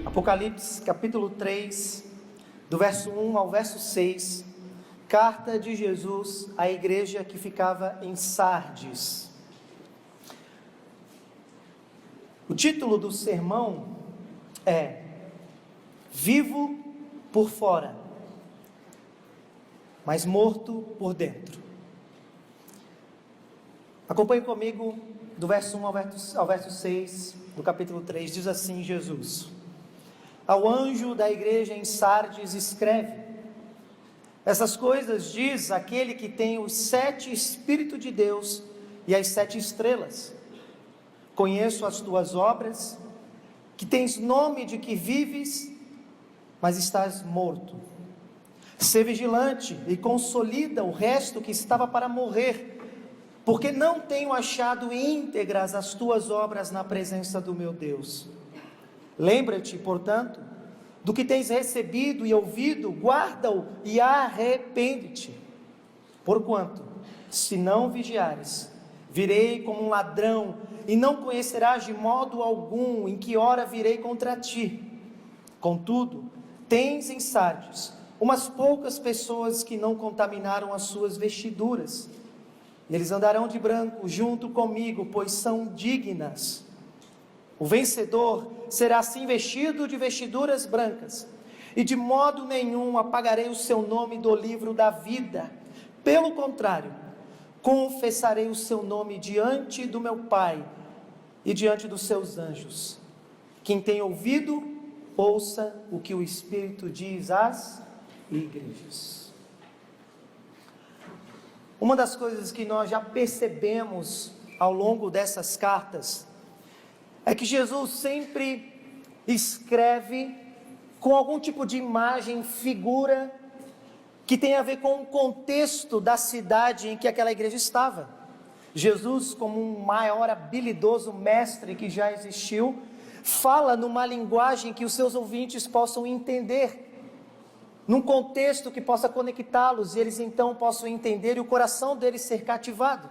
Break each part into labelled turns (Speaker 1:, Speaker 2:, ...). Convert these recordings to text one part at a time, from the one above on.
Speaker 1: Apocalipse capítulo 3, do verso 1 ao verso 6, carta de Jesus à igreja que ficava em Sardes. O título do sermão é Vivo por fora, mas morto por dentro. Acompanhe comigo do verso 1 ao verso 6 do capítulo 3, diz assim Jesus: Ao anjo da igreja em Sardes escreve: Essas coisas diz aquele que tem os 7 Espíritos de Deus e as 7 estrelas. Conheço as tuas obras, que tens nome de que vives, mas estás morto. Sê vigilante e consolida o resto que estava para morrer, porque não tenho achado íntegras as tuas obras na presença do meu Deus. Lembra-te, portanto, do que tens recebido e ouvido, guarda-o e arrepende-te. Porquanto, se não vigiares, virei como um ladrão, e não conhecerás de modo algum em que hora virei contra ti. Contudo, tens em Sardes umas poucas pessoas que não contaminaram as suas vestiduras. Eles andarão de branco junto comigo, pois são dignas. O vencedor será assim vestido de vestiduras brancas, e de modo nenhum apagarei o seu nome do livro da vida. Pelo contrário, confessarei o seu nome diante do meu Pai e diante dos seus anjos. Quem tem ouvido, ouça o que o Espírito diz às igrejas. Uma das coisas que nós já percebemos ao longo dessas cartas é que Jesus sempre escreve com algum tipo de imagem, figura, que tem a ver com o contexto da cidade em que aquela igreja estava. Jesus, como um maior habilidoso mestre que já existiu, fala numa linguagem que os seus ouvintes possam entender, num contexto que possa conectá-los, e eles então possam entender e o coração deles ser cativado.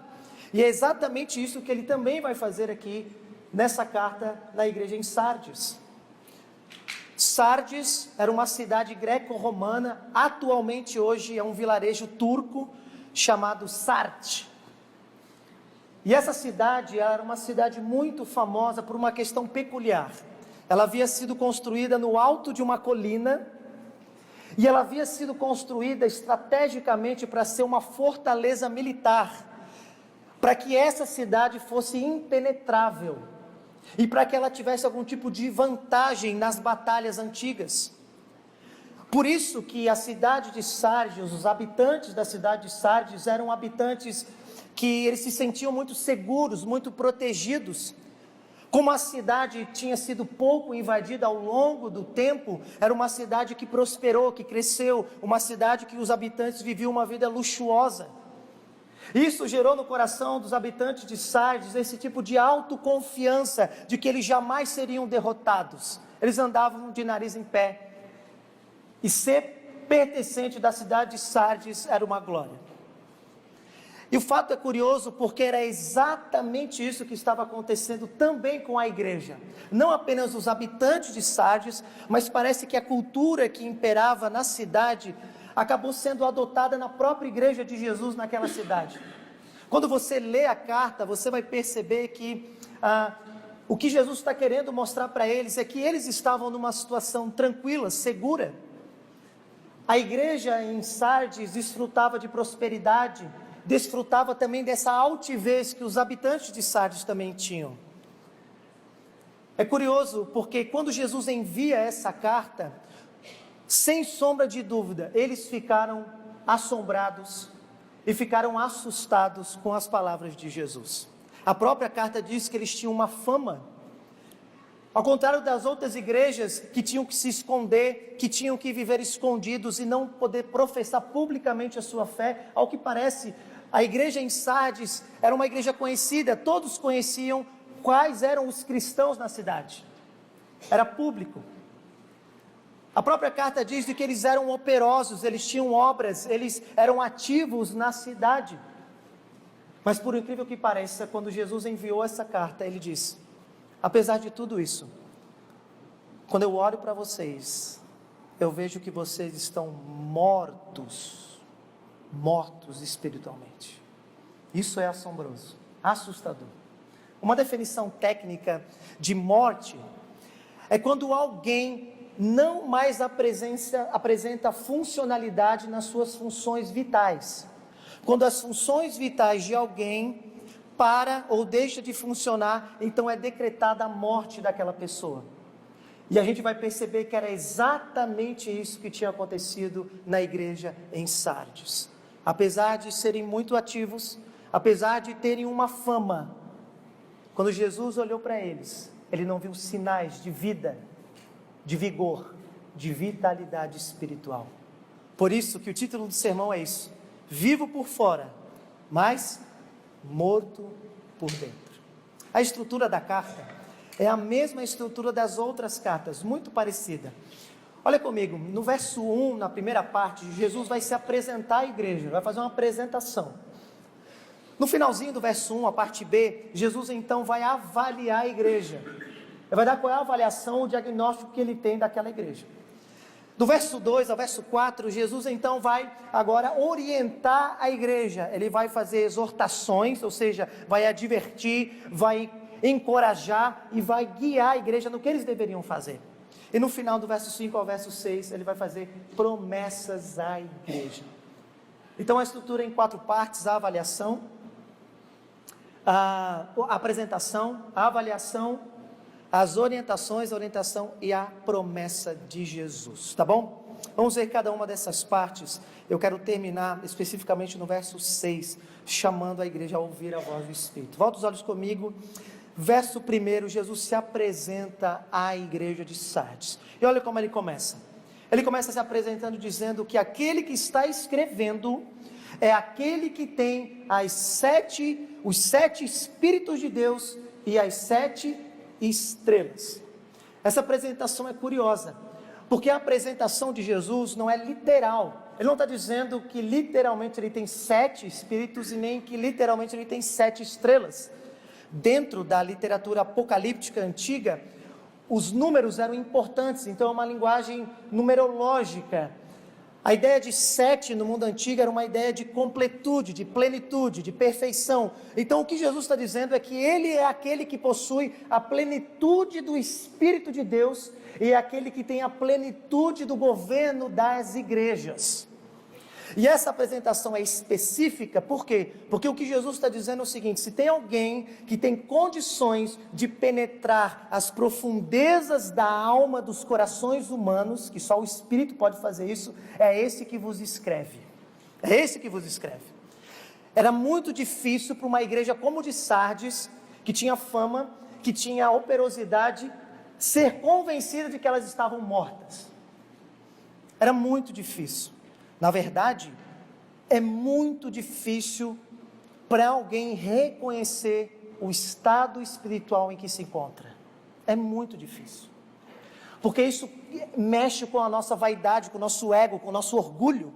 Speaker 1: E é exatamente isso que ele também vai fazer aqui nessa carta na igreja em Sardes. Sardes era uma cidade greco-romana, atualmente hoje é um vilarejo turco chamado Sarte. E essa cidade era uma cidade muito famosa por uma questão peculiar. Ela havia sido construída no alto de uma colina, e ela havia sido construída estrategicamente para ser uma fortaleza militar, para que essa cidade fosse impenetrável, e para que ela tivesse algum tipo de vantagem nas batalhas antigas. Por isso que a cidade de Sardes, os habitantes da cidade de Sardes eram habitantes que eles se sentiam muito seguros, muito protegidos. Como a cidade tinha sido pouco invadida ao longo do tempo, era uma cidade que prosperou, que cresceu, uma cidade que os habitantes viviam uma vida luxuosa. Isso gerou no coração dos habitantes de Sardes esse tipo de autoconfiança, de que eles jamais seriam derrotados. Eles andavam de nariz em pé, e ser pertencente da cidade de Sardes era uma glória. E o fato é curioso, porque era exatamente isso que estava acontecendo também com a igreja. Não apenas os habitantes de Sardes, mas parece que a cultura que imperava na cidade acabou sendo adotada na própria igreja de Jesus naquela cidade. Quando você lê a carta, você vai perceber que o que Jesus está querendo mostrar para eles é que eles estavam numa situação tranquila, segura. A igreja em Sardes desfrutava de prosperidade, desfrutava também dessa altivez que os habitantes de Sardes também tinham. É curioso, porque quando Jesus envia essa carta, sem sombra de dúvida, eles ficaram assombrados e ficaram assustados com as palavras de Jesus. A própria carta diz que eles tinham uma fama, ao contrário das outras igrejas que tinham que se esconder, que tinham que viver escondidos e não poder professar publicamente a sua fé. Ao que parece, a igreja em Sardes era uma igreja conhecida, todos conheciam quais eram os cristãos na cidade, era público. A própria carta diz de que eles eram operosos, eles tinham obras, eles eram ativos na cidade. Mas por incrível que pareça, quando Jesus enviou essa carta, ele disse: apesar de tudo isso, quando eu olho para vocês, eu vejo que vocês estão mortos espiritualmente. Isso é assombroso, assustador. Uma definição técnica de morte é quando alguém não mais apresenta funcionalidade nas suas funções vitais. Quando as funções vitais de alguém para ou deixa de funcionar, então é decretada a morte daquela pessoa. E a gente vai perceber que era exatamente isso que tinha acontecido na igreja em Sardes. Apesar de serem muito ativos, apesar de terem uma fama, quando Jesus olhou para eles, ele não viu sinais de vida, de vigor, de vitalidade espiritual. Por isso que o título do sermão é isso: vivo por fora, mas morto por dentro. A estrutura da carta é a mesma estrutura das outras cartas, muito parecida. Olha comigo, no verso 1, na primeira parte, Jesus vai se apresentar à igreja, vai fazer uma apresentação. No finalzinho do verso 1, a parte B, Jesus então vai avaliar a igreja. Ele vai dar qual é a avaliação, o diagnóstico que ele tem daquela igreja. Do verso 2 ao verso 4, Jesus então vai agora orientar a igreja. Ele vai fazer exortações, ou seja, vai advertir, vai encorajar e vai guiar a igreja no que eles deveriam fazer. E no final do verso 5 ao verso 6, ele vai fazer promessas à igreja. Então a estrutura em 4 partes: a avaliação, a apresentação, a avaliação, as orientações, a orientação e a promessa de Jesus, tá bom? Vamos ver cada uma dessas partes. Eu quero terminar especificamente no verso 6, chamando a igreja a ouvir a voz do Espírito. Volta os olhos comigo. Verso 1, Jesus se apresenta à igreja de Sardes. E olha como ele começa. Ele começa se apresentando dizendo que aquele que está escrevendo é aquele que tem os 7 Espíritos de Deus e as 7 estrelas. Essa apresentação é curiosa, porque a apresentação de Jesus não é literal. Ele não está dizendo que literalmente ele tem 7 Espíritos e nem que literalmente ele tem 7 estrelas. Dentro da literatura apocalíptica antiga, os números eram importantes, então é uma linguagem numerológica. A ideia de 7 no mundo antigo era uma ideia de completude, de plenitude, de perfeição. Então o que Jesus está dizendo é que ele é aquele que possui a plenitude do Espírito de Deus e é aquele que tem a plenitude do governo das igrejas. E essa apresentação é específica, por quê? Porque o que Jesus está dizendo é o seguinte: se tem alguém que tem condições de penetrar as profundezas da alma dos corações humanos, que só o Espírito pode fazer isso, é esse que vos escreve. É esse que vos escreve. Era muito difícil para uma igreja como de Sardes, que tinha fama, que tinha operosidade, ser convencida de que elas estavam mortas. Era muito difícil. Na verdade, é muito difícil para alguém reconhecer o estado espiritual em que se encontra. É muito difícil. Porque isso mexe com a nossa vaidade, com o nosso ego, com o nosso orgulho.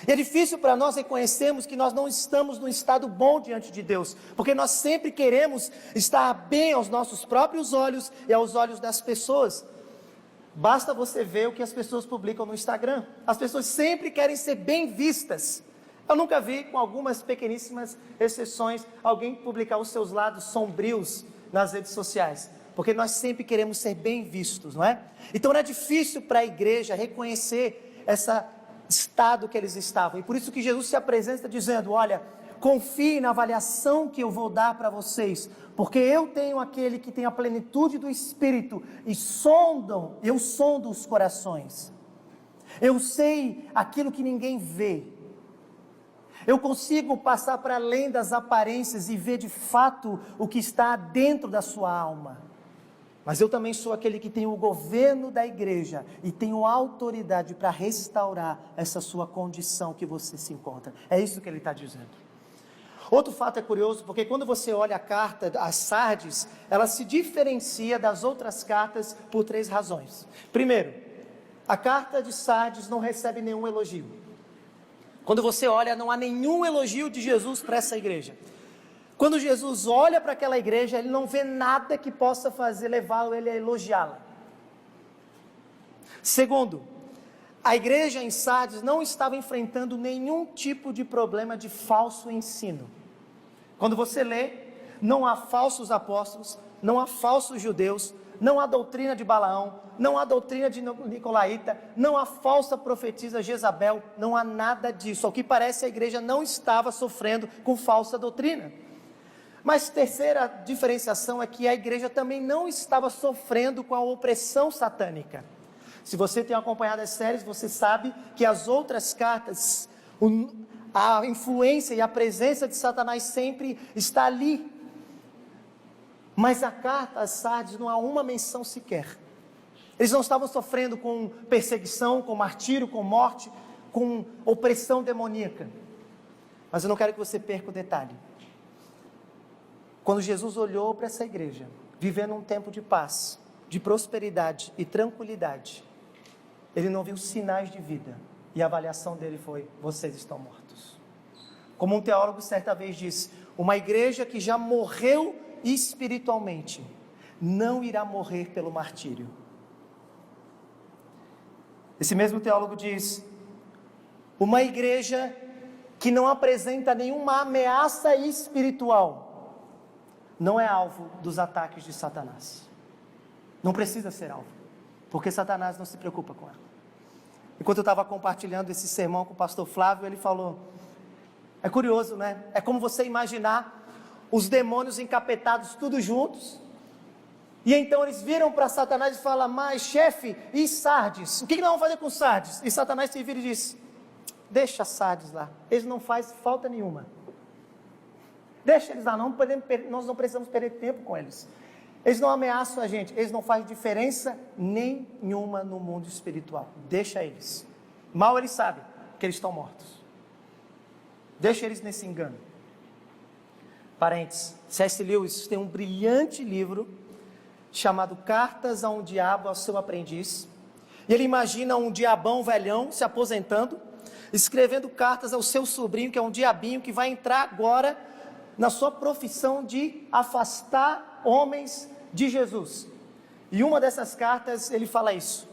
Speaker 1: E é difícil para nós reconhecermos que nós não estamos num estado bom diante de Deus. Porque nós sempre queremos estar bem aos nossos próprios olhos e aos olhos das pessoas. Basta você ver o que as pessoas publicam no Instagram. As pessoas sempre querem ser bem vistas. Eu nunca vi, com algumas pequeníssimas exceções, alguém publicar os seus lados sombrios nas redes sociais. Porque nós sempre queremos ser bem vistos, não é? Então era difícil para a igreja reconhecer esse estado que eles estavam. E por isso que Jesus se apresenta dizendo: olha, confie na avaliação que eu vou dar para vocês, porque eu tenho aquele que tem a plenitude do Espírito e eu sondo os corações. Eu sei aquilo que ninguém vê. Eu consigo passar para além das aparências e ver de fato o que está dentro da sua alma. Mas eu também sou aquele que tem o governo da igreja e tenho autoridade para restaurar essa sua condição que você se encontra. É isso que ele está dizendo. Outro fato é curioso, porque quando você olha a carta, a Sardes, ela se diferencia das outras cartas por 3 razões. Primeiro, A carta de Sardes não recebe nenhum elogio. Quando você olha, não há nenhum elogio de Jesus para essa igreja. Quando Jesus olha para aquela igreja, ele não vê nada que possa levá-lo ele a elogiá-la. Segundo, a igreja em Sardes não estava enfrentando nenhum tipo de problema de falso ensino. Quando você lê, não há falsos apóstolos, não há falsos judeus, não há doutrina de Balaão, não há doutrina de Nicolaíta, não há falsa profetisa Jezabel, não há nada disso. Ao que parece, a igreja não estava sofrendo com falsa doutrina. Mas terceira diferenciação é que a igreja também não estava sofrendo com a opressão satânica. Se você tem acompanhado as séries, você sabe que as outras cartas, a influência e a presença de Satanás sempre está ali. Mas a carta a Sardes não há uma menção sequer. Eles não estavam sofrendo com perseguição, com martírio, com morte, com opressão demoníaca. Mas eu não quero que você perca o detalhe. Quando Jesus olhou para essa igreja, vivendo um tempo de paz, de prosperidade e tranquilidade, ele não viu sinais de vida. E a avaliação dele foi: vocês estão mortos. Como um teólogo certa vez disse, uma igreja que já morreu espiritualmente, não irá morrer pelo martírio. Esse mesmo teólogo diz, uma igreja que não apresenta nenhuma ameaça espiritual, não é alvo dos ataques de Satanás. Não precisa ser alvo, porque Satanás não se preocupa com ela. Enquanto eu estava compartilhando esse sermão com o pastor Flávio, ele falou, é curioso, né? É como você imaginar os demônios encapetados todos juntos, e então eles viram para Satanás e falam, mas chefe, e Sardes? O que nós vamos fazer com Sardes? E Satanás se vira e diz, deixa Sardes lá, eles não fazem falta nenhuma. Deixa eles lá, nós não precisamos perder tempo com eles. Eles não ameaçam a gente, eles não fazem diferença nenhuma no mundo espiritual. Deixa eles. Mal eles sabem que eles estão mortos. Deixa eles nesse engano. Parênteses, C.S. Lewis tem um brilhante livro chamado Cartas a um Diabo ao Seu Aprendiz. E ele imagina um diabão velhão se aposentando, escrevendo cartas ao seu sobrinho, que é um diabinho que vai entrar agora na sua profissão de afastar homens de Jesus. E uma dessas cartas ele fala isso: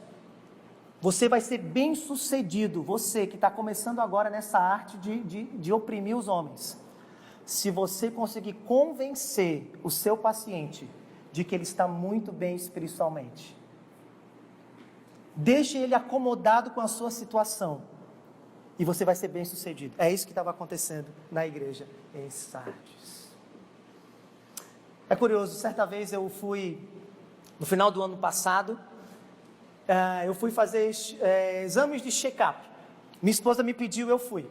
Speaker 1: você vai ser bem sucedido, você que está começando agora nessa arte de oprimir os homens, se você conseguir convencer o seu paciente de que ele está muito bem espiritualmente. Deixe ele acomodado com a sua situação e você vai ser bem sucedido. É isso que estava acontecendo na igreja em Sardes. É curioso, certa vez eu fui, no final do ano passado, eu fui fazer exames de check-up. Minha esposa me pediu, eu fui.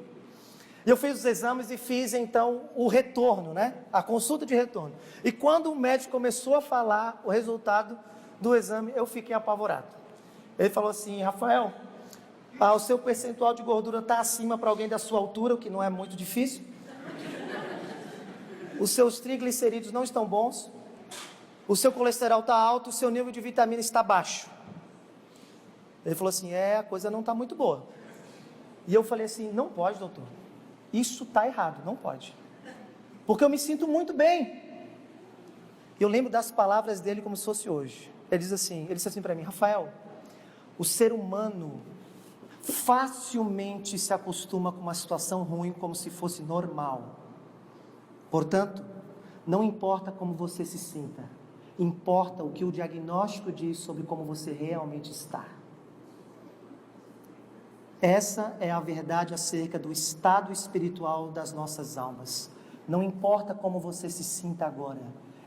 Speaker 1: Eu fiz os exames e fiz então o retorno, né? A consulta de retorno. E quando o médico começou a falar o resultado do exame, eu fiquei apavorado. Ele falou assim, Rafael, o seu percentual de gordura está acima para alguém da sua altura, o que não é muito difícil. Os seus triglicerídeos não estão bons. O seu colesterol está alto, o seu nível de vitamina está baixo. Ele falou assim, a coisa não está muito boa. E eu falei assim, não pode, doutor. Isso está errado, não pode. Porque eu me sinto muito bem. Eu lembro das palavras dele como se fosse hoje. Ele disse assim para mim, Rafael, o ser humano facilmente se acostuma com uma situação ruim como se fosse normal. Portanto, não importa como você se sinta, importa o que o diagnóstico diz sobre como você realmente está. Essa é a verdade acerca do estado espiritual das nossas almas. Não importa como você se sinta agora,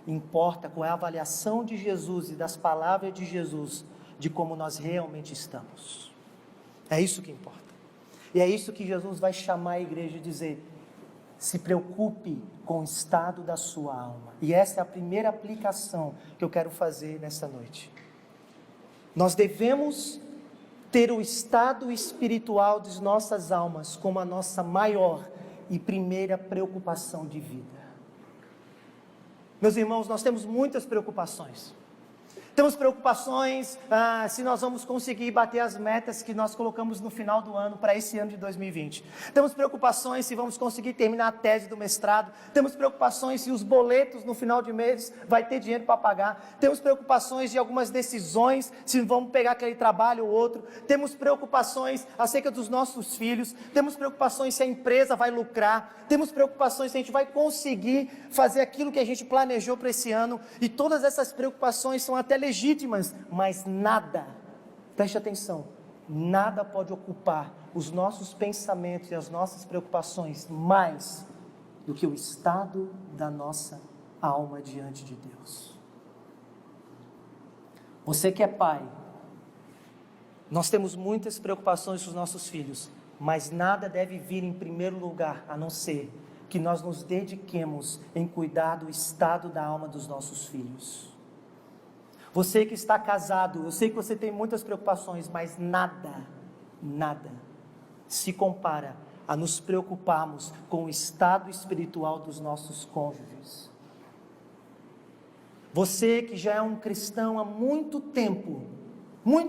Speaker 1: importa qual é a avaliação de Jesus e das palavras de Jesus de como nós realmente estamos. É isso que importa. E é isso que Jesus vai chamar a igreja e dizer, se preocupe com o estado da sua alma. E essa é a primeira aplicação que eu quero fazer nessa noite. Nós devemos ter o estado espiritual de nossas almas como a nossa maior e primeira preocupação de vida. Meus irmãos, nós temos muitas preocupações. Temos preocupações se nós vamos conseguir bater as metas que nós colocamos no final do ano para esse ano de 2020. Temos preocupações se vamos conseguir terminar a tese do mestrado. Temos preocupações se os boletos no final de mês vai ter dinheiro para pagar. Temos preocupações de algumas decisões, se vamos pegar aquele trabalho ou outro. Temos preocupações acerca dos nossos filhos. Temos preocupações se a empresa vai lucrar. Temos preocupações se a gente vai conseguir fazer aquilo que a gente planejou para esse ano. E todas essas preocupações são até legítimas, mas nada, preste atenção, nada pode ocupar os nossos pensamentos e as nossas preocupações mais do que o estado da nossa alma diante de Deus. Você que é pai, nós temos muitas preocupações com os nossos filhos, mas nada deve vir em primeiro lugar, a não ser que nós nos dediquemos em cuidar do estado da alma dos nossos filhos. Você que está casado, eu sei que você tem muitas preocupações, mas nada se compara a nos preocuparmos com o estado espiritual dos nossos cônjuges. Você que já é um cristão há muito tempo, não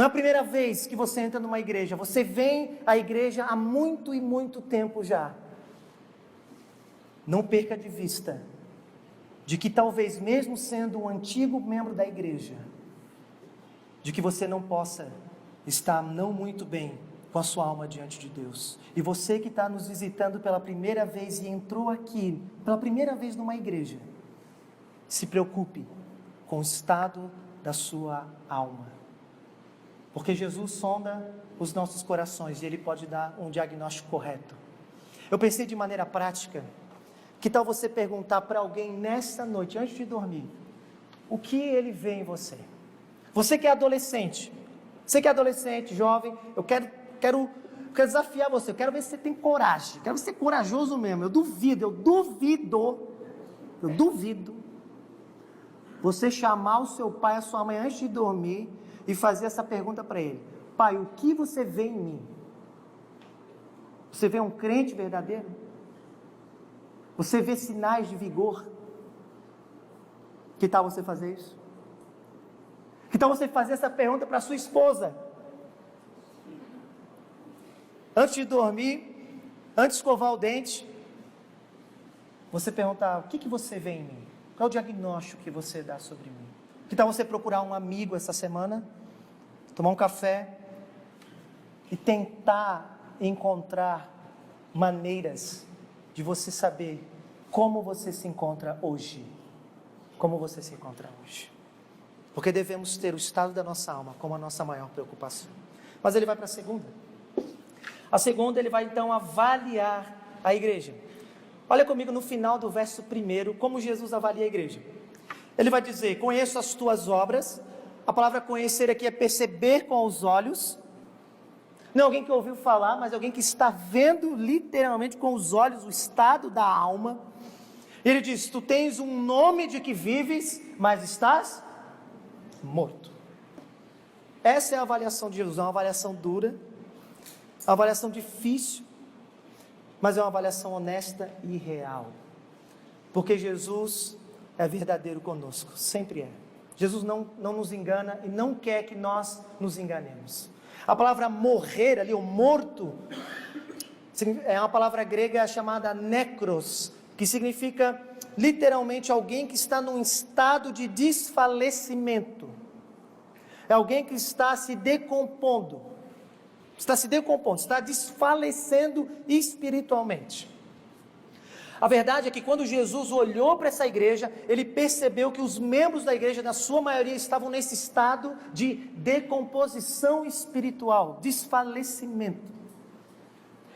Speaker 1: é a primeira vez que você entra numa igreja, você vem à igreja há muito e muito tempo já. Não perca de vista de que talvez mesmo sendo um antigo membro da igreja, de que você não possa estar não muito bem com a sua alma diante de Deus. E você que está nos visitando pela primeira vez e entrou aqui pela primeira vez numa igreja, se preocupe com o estado da sua alma, porque Jesus sonda os nossos corações e Ele pode dar um diagnóstico correto. Eu pensei de maneira prática, que tal você perguntar para alguém nessa noite, antes de dormir, o que ele vê em você? Você que é adolescente, jovem, eu quero desafiar você, eu quero ver se você tem coragem, quero ser corajoso mesmo, eu duvido você chamar o seu pai e a sua mãe antes de dormir e fazer essa pergunta para ele: pai, o que você vê em mim? Você vê um crente verdadeiro? Você vê sinais de vigor? Que tal você fazer isso? Que tal você fazer essa pergunta para sua esposa? Antes de dormir, antes de escovar o dente, você perguntar: o que você vê em mim? Qual é o diagnóstico que você dá sobre mim? Que tal você procurar um amigo essa semana, tomar um café e tentar encontrar maneiras de você saber como você se encontra hoje. Porque devemos ter o estado da nossa alma como a nossa maior preocupação. Mas ele vai para a segunda. A segunda, ele vai então avaliar a igreja. Olha comigo no final do verso 1, como Jesus avalia a igreja. Ele vai dizer: conheço as tuas obras. A palavra conhecer aqui é perceber com os olhos. Não é alguém que ouviu falar, mas é alguém que está vendo literalmente com os olhos o estado da alma. Ele diz: tu tens um nome de que vives, mas estás morto. Essa é a avaliação de Jesus, é uma avaliação dura, uma avaliação difícil, mas é uma avaliação honesta e real, porque Jesus é verdadeiro conosco, sempre é. Jesus não nos engana e não quer que nós nos enganemos. A palavra morrer ali, o morto, é uma palavra grega chamada necros, que significa literalmente alguém que está num estado de desfalecimento. É alguém que está se decompondo, está desfalecendo espiritualmente. A verdade é que quando Jesus olhou para essa igreja, ele percebeu que os membros da igreja, na sua maioria, estavam nesse estado de decomposição espiritual, desfalecimento.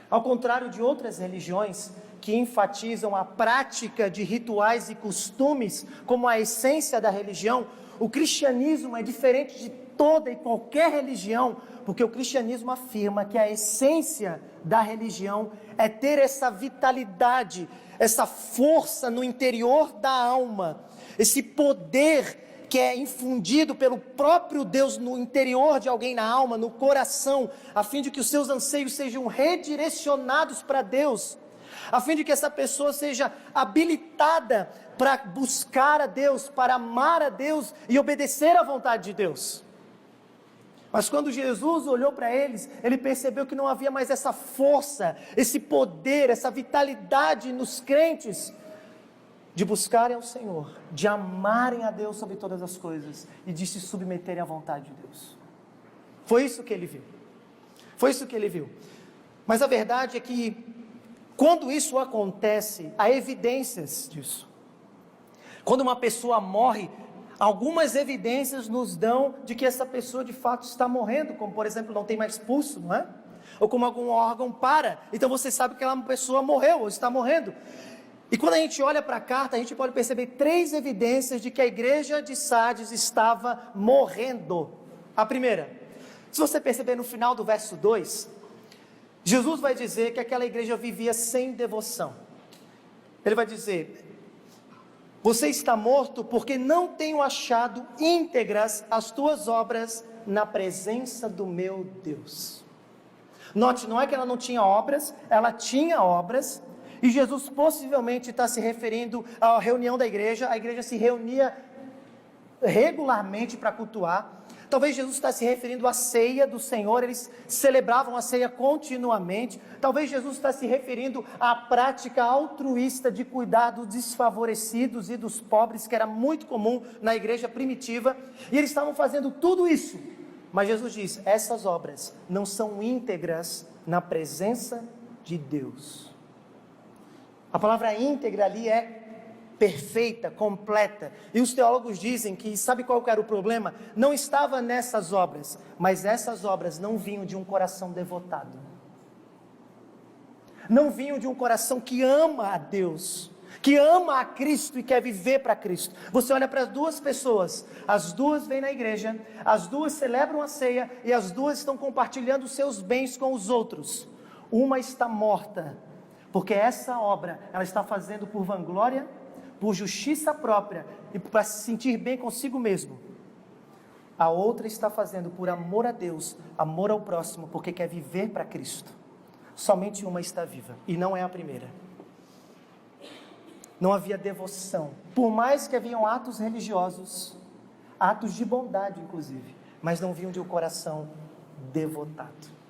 Speaker 1: Ao contrário de outras religiões que enfatizam a prática de rituais e costumes como a essência da religião, o cristianismo é diferente de toda e qualquer religião, porque o cristianismo afirma que a essência da religião é ter essa vitalidade, essa força no interior da alma, esse poder que é infundido pelo próprio Deus no interior de alguém, na alma, no coração, a fim de que os seus anseios sejam redirecionados para Deus, a fim de que essa pessoa seja habilitada para buscar a Deus, para amar a Deus e obedecer à vontade de Deus. Mas quando Jesus olhou para eles, ele percebeu que não havia mais essa força, esse poder, essa vitalidade nos crentes de buscarem ao Senhor, de amarem a Deus sobre todas as coisas e de se submeterem à vontade de Deus. Foi isso que ele viu. Foi isso que ele viu. Mas a verdade é que quando isso acontece, há evidências disso. Quando uma pessoa morre, algumas evidências nos dão de que essa pessoa de fato está morrendo, como por exemplo, não tem mais pulso, não é? Ou como algum órgão para, então você sabe que aquela pessoa morreu ou está morrendo. E quando a gente olha para a carta, a gente pode perceber 3 evidências de que a igreja de Sardes estava morrendo. A primeira, se você perceber no final do verso 2, Jesus vai dizer que aquela igreja vivia sem devoção. Ele vai dizer: você está morto porque não tenho achado íntegras as tuas obras na presença do meu Deus. Note, não é que ela não tinha obras, ela tinha obras, e Jesus possivelmente está se referindo à reunião da igreja. A igreja se reunia regularmente para cultuar. Talvez Jesus está se referindo à ceia do Senhor, eles celebravam a ceia continuamente. Talvez Jesus está se referindo à prática altruísta de cuidar dos desfavorecidos e dos pobres, que era muito comum na igreja primitiva, e eles estavam fazendo tudo isso, mas Jesus diz: essas obras não são íntegras na presença de Deus. A palavra íntegra ali é perfeita, completa, e os teólogos dizem que, sabe qual era o problema? Não estava nessas obras, mas essas obras não vinham de um coração devotado, não vinham de um coração que ama a Deus, que ama a Cristo e quer viver para Cristo. Você olha para as 2 pessoas, as 2 vêm na igreja, as 2 celebram a ceia, e as 2 estão compartilhando os seus bens com os outros. Uma está morta, porque essa obra, ela está fazendo por vanglória, por justiça própria e para se sentir bem consigo mesmo. A outra está fazendo por amor a Deus, amor ao próximo, porque quer viver para Cristo. Somente uma está viva, e não é a primeira. Não havia devoção, por mais que haviam atos religiosos, atos de bondade inclusive, mas não vinham de um coração devotado.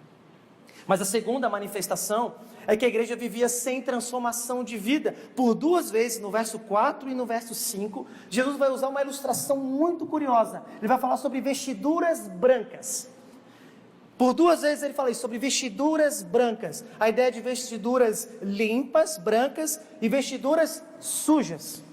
Speaker 1: Mas a segunda manifestação é que a igreja vivia sem transformação de vida. Por 2 vezes, no verso 4 e no verso 5, Jesus vai usar uma ilustração muito curiosa. Ele vai falar sobre vestiduras brancas. Por 2 vezes ele fala isso, sobre vestiduras brancas. A ideia de vestiduras limpas, brancas, e vestiduras sujas.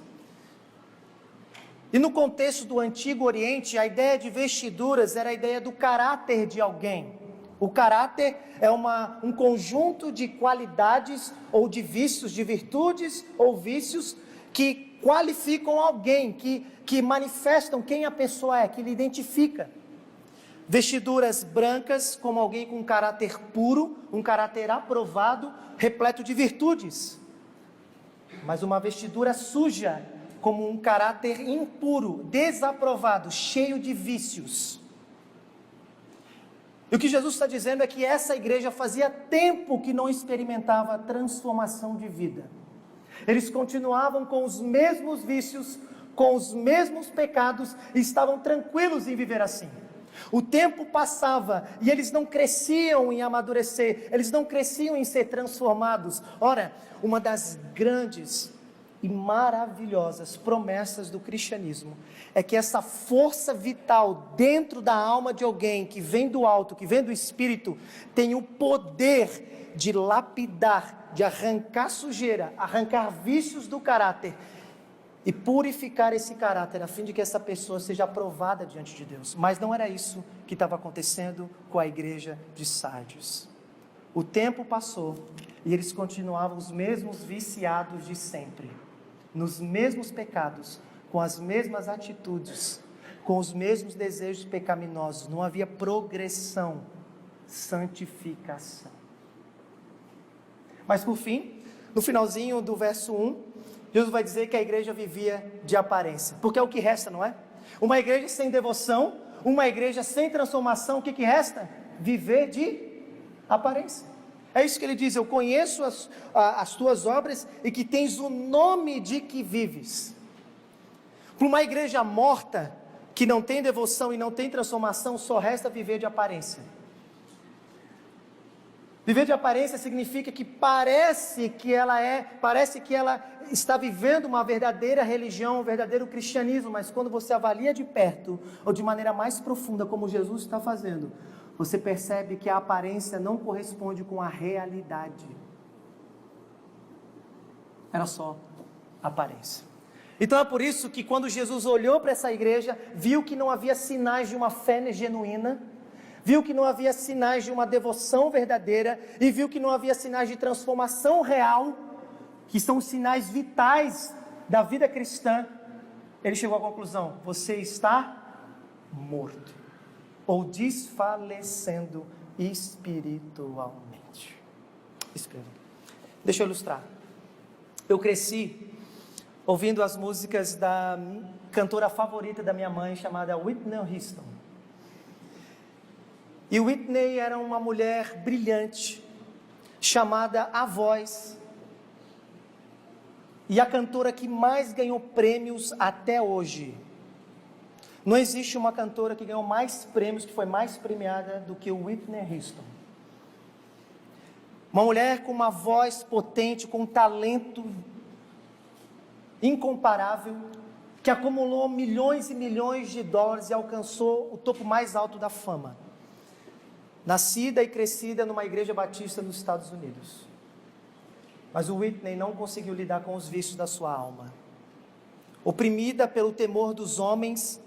Speaker 1: E no contexto do Antigo Oriente, a ideia de vestiduras era a ideia do caráter de alguém. O caráter é um conjunto de qualidades ou de vícios, de virtudes ou vícios que qualificam alguém, que manifestam quem a pessoa é, que lhe identifica. Vestiduras brancas como alguém com um caráter puro, um caráter aprovado, repleto de virtudes. Mas uma vestidura suja como um caráter impuro, desaprovado, cheio de vícios. E o que Jesus está dizendo é que essa igreja fazia tempo que não experimentava a transformação de vida. Eles continuavam com os mesmos vícios, com os mesmos pecados, e estavam tranquilos em viver assim. O tempo passava e eles não cresciam em amadurecer, eles não cresciam em ser transformados. Ora, uma das grandes e maravilhosas promessas do cristianismo é que essa força vital dentro da alma de alguém, que vem do alto, que vem do Espírito, tem o poder de lapidar, de arrancar sujeira, arrancar vícios do caráter e purificar esse caráter, a fim de que essa pessoa seja aprovada diante de Deus. Mas não era isso que estava acontecendo com a igreja de Sardes. O tempo passou e eles continuavam os mesmos viciados de sempre, nos mesmos pecados, com as mesmas atitudes, com os mesmos desejos pecaminosos. Não havia progressão, santificação. Mas por fim, no finalzinho do verso 1, Jesus vai dizer que a igreja vivia de aparência, porque é o que resta, não é? Uma igreja sem devoção, uma igreja sem transformação, o que resta? Viver de aparência. É isso que ele diz: eu conheço as tuas obras e que tens o nome de que vives. Para uma igreja morta, que não tem devoção e não tem transformação, só resta viver de aparência. Viver de aparência significa que parece que ela está vivendo uma verdadeira religião, um verdadeiro cristianismo, mas quando você avalia de perto, ou de maneira mais profunda, como Jesus está fazendo, você percebe que a aparência não corresponde com a realidade. Era só aparência. Então é por isso que quando Jesus olhou para essa igreja, viu que não havia sinais de uma fé genuína, viu que não havia sinais de uma devoção verdadeira, e viu que não havia sinais de transformação real, que são os sinais vitais da vida cristã, ele chegou à conclusão: você está morto, ou desfalecendo espiritualmente. Deixa eu ilustrar. Eu cresci ouvindo as músicas da cantora favorita da minha mãe, chamada Whitney Houston. E Whitney era uma mulher brilhante, chamada A Voz, e a cantora que mais ganhou prêmios até hoje. Não existe uma cantora que ganhou mais prêmios, que foi mais premiada do que Whitney Houston. Uma mulher com uma voz potente, com um talento incomparável, que acumulou milhões e milhões de dólares e alcançou o topo mais alto da fama. Nascida e crescida numa igreja batista nos Estados Unidos. Mas o Whitney não conseguiu lidar com os vícios da sua alma. Oprimida pelo temor dos homens,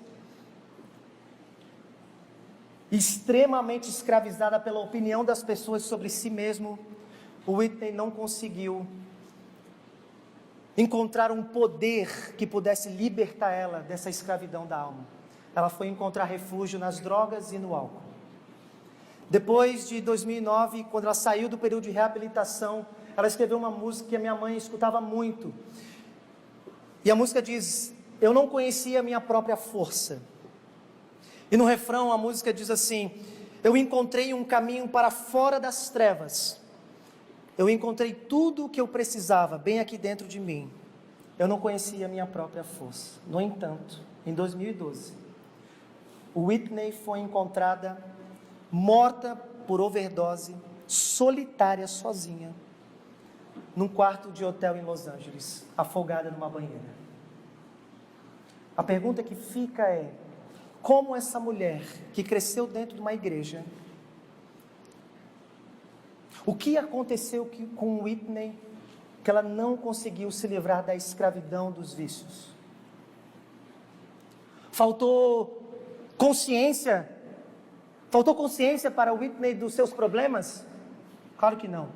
Speaker 1: extremamente escravizada pela opinião das pessoas sobre si mesmo, o Whitney não conseguiu encontrar um poder que pudesse libertar ela dessa escravidão da alma. Ela foi encontrar refúgio nas drogas e no álcool. Depois de 2009, quando ela saiu do período de reabilitação, ela escreveu uma música que a minha mãe escutava muito. E a música diz: eu não conhecia a minha própria força. E no refrão a música diz assim: eu encontrei um caminho para fora das trevas. Eu encontrei tudo o que eu precisava bem aqui dentro de mim. Eu não conhecia a minha própria força. No entanto, em 2012, Whitney foi encontrada morta por overdose, solitária, sozinha, num quarto de hotel em Los Angeles, afogada numa banheira. A pergunta que fica é: como essa mulher que cresceu dentro de uma igreja, o que aconteceu com Whitney, que ela não conseguiu se livrar da escravidão dos vícios? Faltou consciência para Whitney dos seus problemas? Claro que não.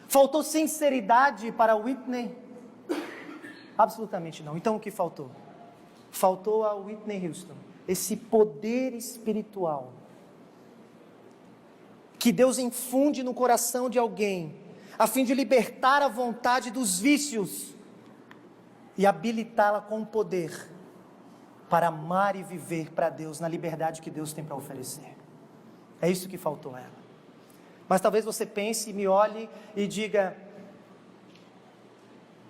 Speaker 1: Faltou sinceridade para Whitney? Absolutamente não. Então o que faltou? Faltou a Whitney Houston esse poder espiritual que Deus infunde no coração de alguém, a fim de libertar a vontade dos vícios e habilitá-la com o poder para amar e viver para Deus na liberdade que Deus tem para oferecer. É isso que faltou a ela. Mas talvez você pense, me olhe e diga: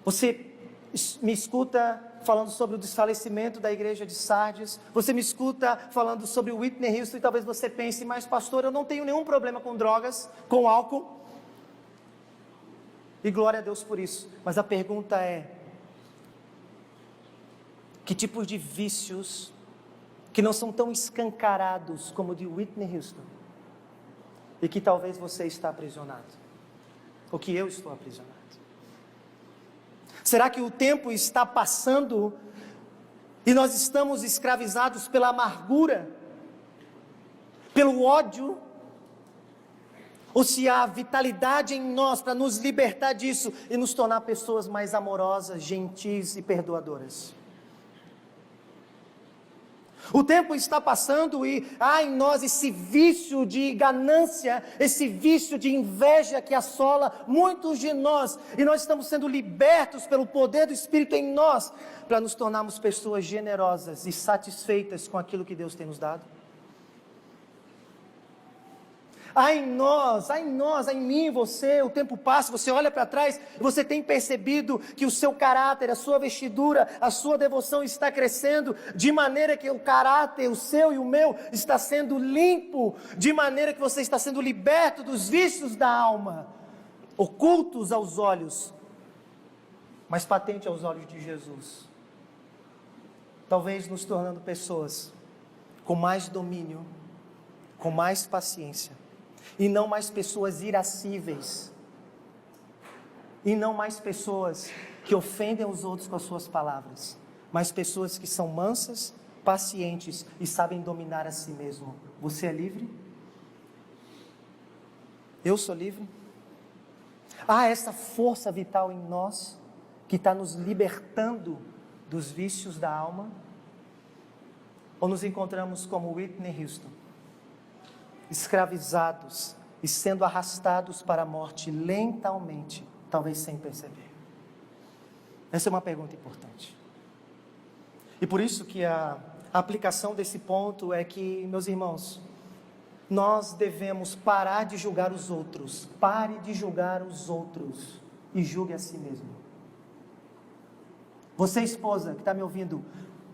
Speaker 1: você me escuta falando sobre o desfalecimento da igreja de Sardes, você me escuta falando sobre o Whitney Houston, e talvez você pense: mas pastor, eu não tenho nenhum problema com drogas, com álcool, e glória a Deus por isso. Mas a pergunta é: que tipos de vícios, que não são tão escancarados como o de Whitney Houston, e que talvez você está aprisionado, ou que eu estou aprisionado? Será que o tempo está passando e nós estamos escravizados pela amargura, pelo ódio? Ou se há vitalidade em nós para nos libertar disso e nos tornar pessoas mais amorosas, gentis e perdoadoras? O tempo está passando e há em nós esse vício de ganância, esse vício de inveja que assola muitos de nós, e nós estamos sendo libertos pelo poder do Espírito em nós, para nos tornarmos pessoas generosas e satisfeitas com aquilo que Deus tem nos dado. Há em nós, há em mim, em você, o tempo passa, você olha para trás e você tem percebido que o seu caráter, a sua vestidura, a sua devoção está crescendo, de maneira que o caráter, o seu e o meu, está sendo limpo, de maneira que você está sendo liberto dos vícios da alma, ocultos aos olhos, mas patente aos olhos de Jesus. Talvez nos tornando pessoas com mais domínio, com mais paciência, e não mais pessoas irascíveis, e não mais pessoas que ofendem os outros com as suas palavras, mas pessoas que são mansas, pacientes e sabem dominar a si mesmo. Você é livre? Eu sou livre? Há essa força vital em nós, que está nos libertando dos vícios da alma? Ou nos encontramos como Whitney Houston, escravizados e sendo arrastados para a morte lentamente, talvez sem perceber? Essa é uma pergunta importante. E por isso que a aplicação desse ponto é que, meus irmãos, nós devemos parar de julgar os outros. Pare de julgar os outros e julgue a si mesmo. Você, esposa, que está me ouvindo,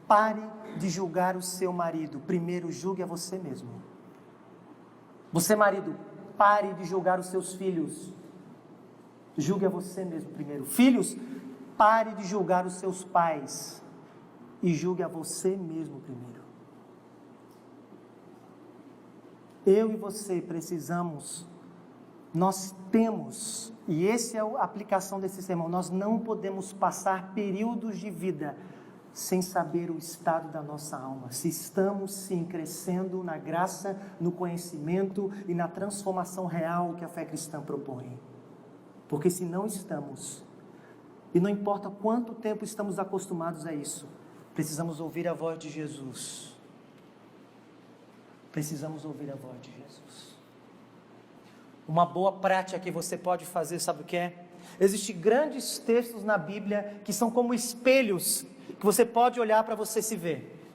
Speaker 1: pare de julgar o seu marido. Primeiro, julgue a você mesmo. Você, marido, pare de julgar os seus filhos. Julgue a você mesmo primeiro. Filhos, pare de julgar os seus pais e julgue a você mesmo primeiro. Eu e você precisamos, nós temos, e essa é a aplicação desse sermão, nós não podemos passar períodos de vida sem saber o estado da nossa alma, se estamos sim crescendo na graça, no conhecimento e na transformação real que a fé cristã propõe. Porque se não estamos, e não importa quanto tempo estamos acostumados a isso, precisamos ouvir a voz de Jesus. Precisamos ouvir a voz de Jesus. Uma boa prática que você pode fazer, sabe o que é? Existem grandes textos na Bíblia que são como espelhos, que você pode olhar para você se ver,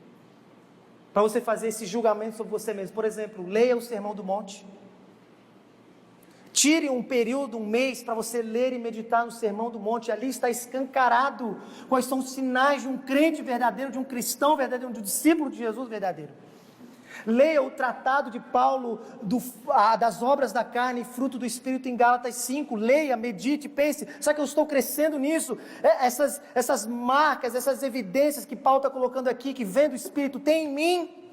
Speaker 1: para você fazer esse julgamento sobre você mesmo. Por exemplo, leia o Sermão do Monte. Tire um período, um mês, para você ler e meditar no Sermão do Monte. Ali está escancarado quais são os sinais de um crente verdadeiro, de um cristão verdadeiro, de um discípulo de Jesus verdadeiro. Leia o tratado de Paulo das obras da carne e fruto do Espírito em Gálatas 5, leia, medite, pense, será que eu estou crescendo nisso? Essas marcas, essas evidências que Paulo está colocando aqui, que vem do Espírito, tem em mim?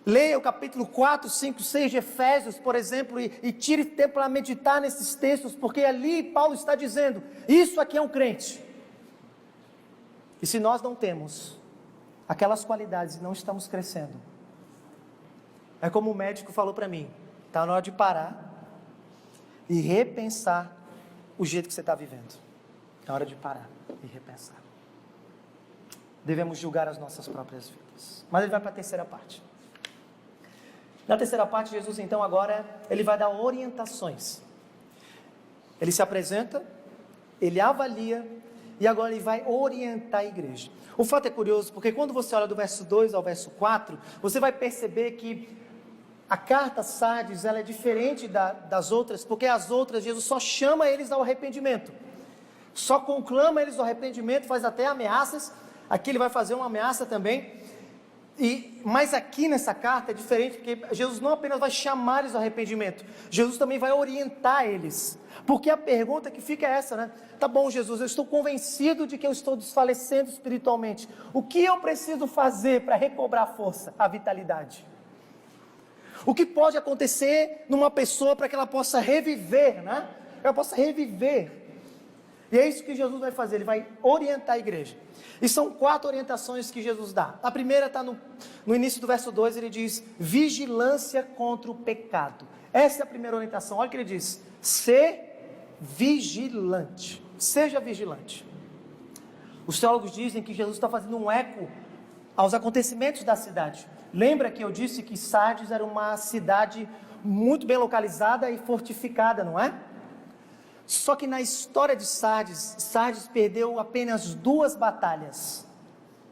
Speaker 1: Leia o capítulo 4, 5, 6 de Efésios, por exemplo, e tire tempo para meditar nesses textos, porque ali Paulo está dizendo, isso aqui é um crente. E se nós não temos aquelas qualidades e não estamos crescendo, é como o médico falou para mim, está na hora de parar e repensar o jeito que você está vivendo. É hora de parar e repensar. Devemos julgar as nossas próprias vidas. Mas ele vai para a terceira parte. Na terceira parte, Jesus então agora, ele vai dar orientações. Ele se apresenta, ele avalia, e agora ele vai orientar a igreja. O fato é curioso, porque quando você olha do verso 2 ao verso 4, você vai perceber que a carta Sardes, ela é diferente das outras, porque as outras, Jesus só chama eles ao arrependimento, só conclama eles ao arrependimento, faz até ameaças. Aqui ele vai fazer uma ameaça também, mas aqui nessa carta é diferente, porque Jesus não apenas vai chamar eles ao arrependimento, Jesus também vai orientar eles, porque a pergunta que fica é essa, né? Tá bom, Jesus, eu estou convencido de que eu estou desfalecendo espiritualmente, o que eu preciso fazer para recobrar a força, a vitalidade? O que pode acontecer numa pessoa para que ela possa reviver, né? Ela possa reviver. E é isso que Jesus vai fazer, ele vai orientar a igreja. E são 4 orientações que Jesus dá. A primeira está no início do verso 2, ele diz, vigilância contra o pecado. Essa é a primeira orientação, olha o que ele diz, ser vigilante, seja vigilante. Os teólogos dizem que Jesus está fazendo um eco aos acontecimentos da cidade. Lembra que eu disse que Sardes era uma cidade muito bem localizada e fortificada, não é? Só que na história de Sardes perdeu apenas 2 batalhas.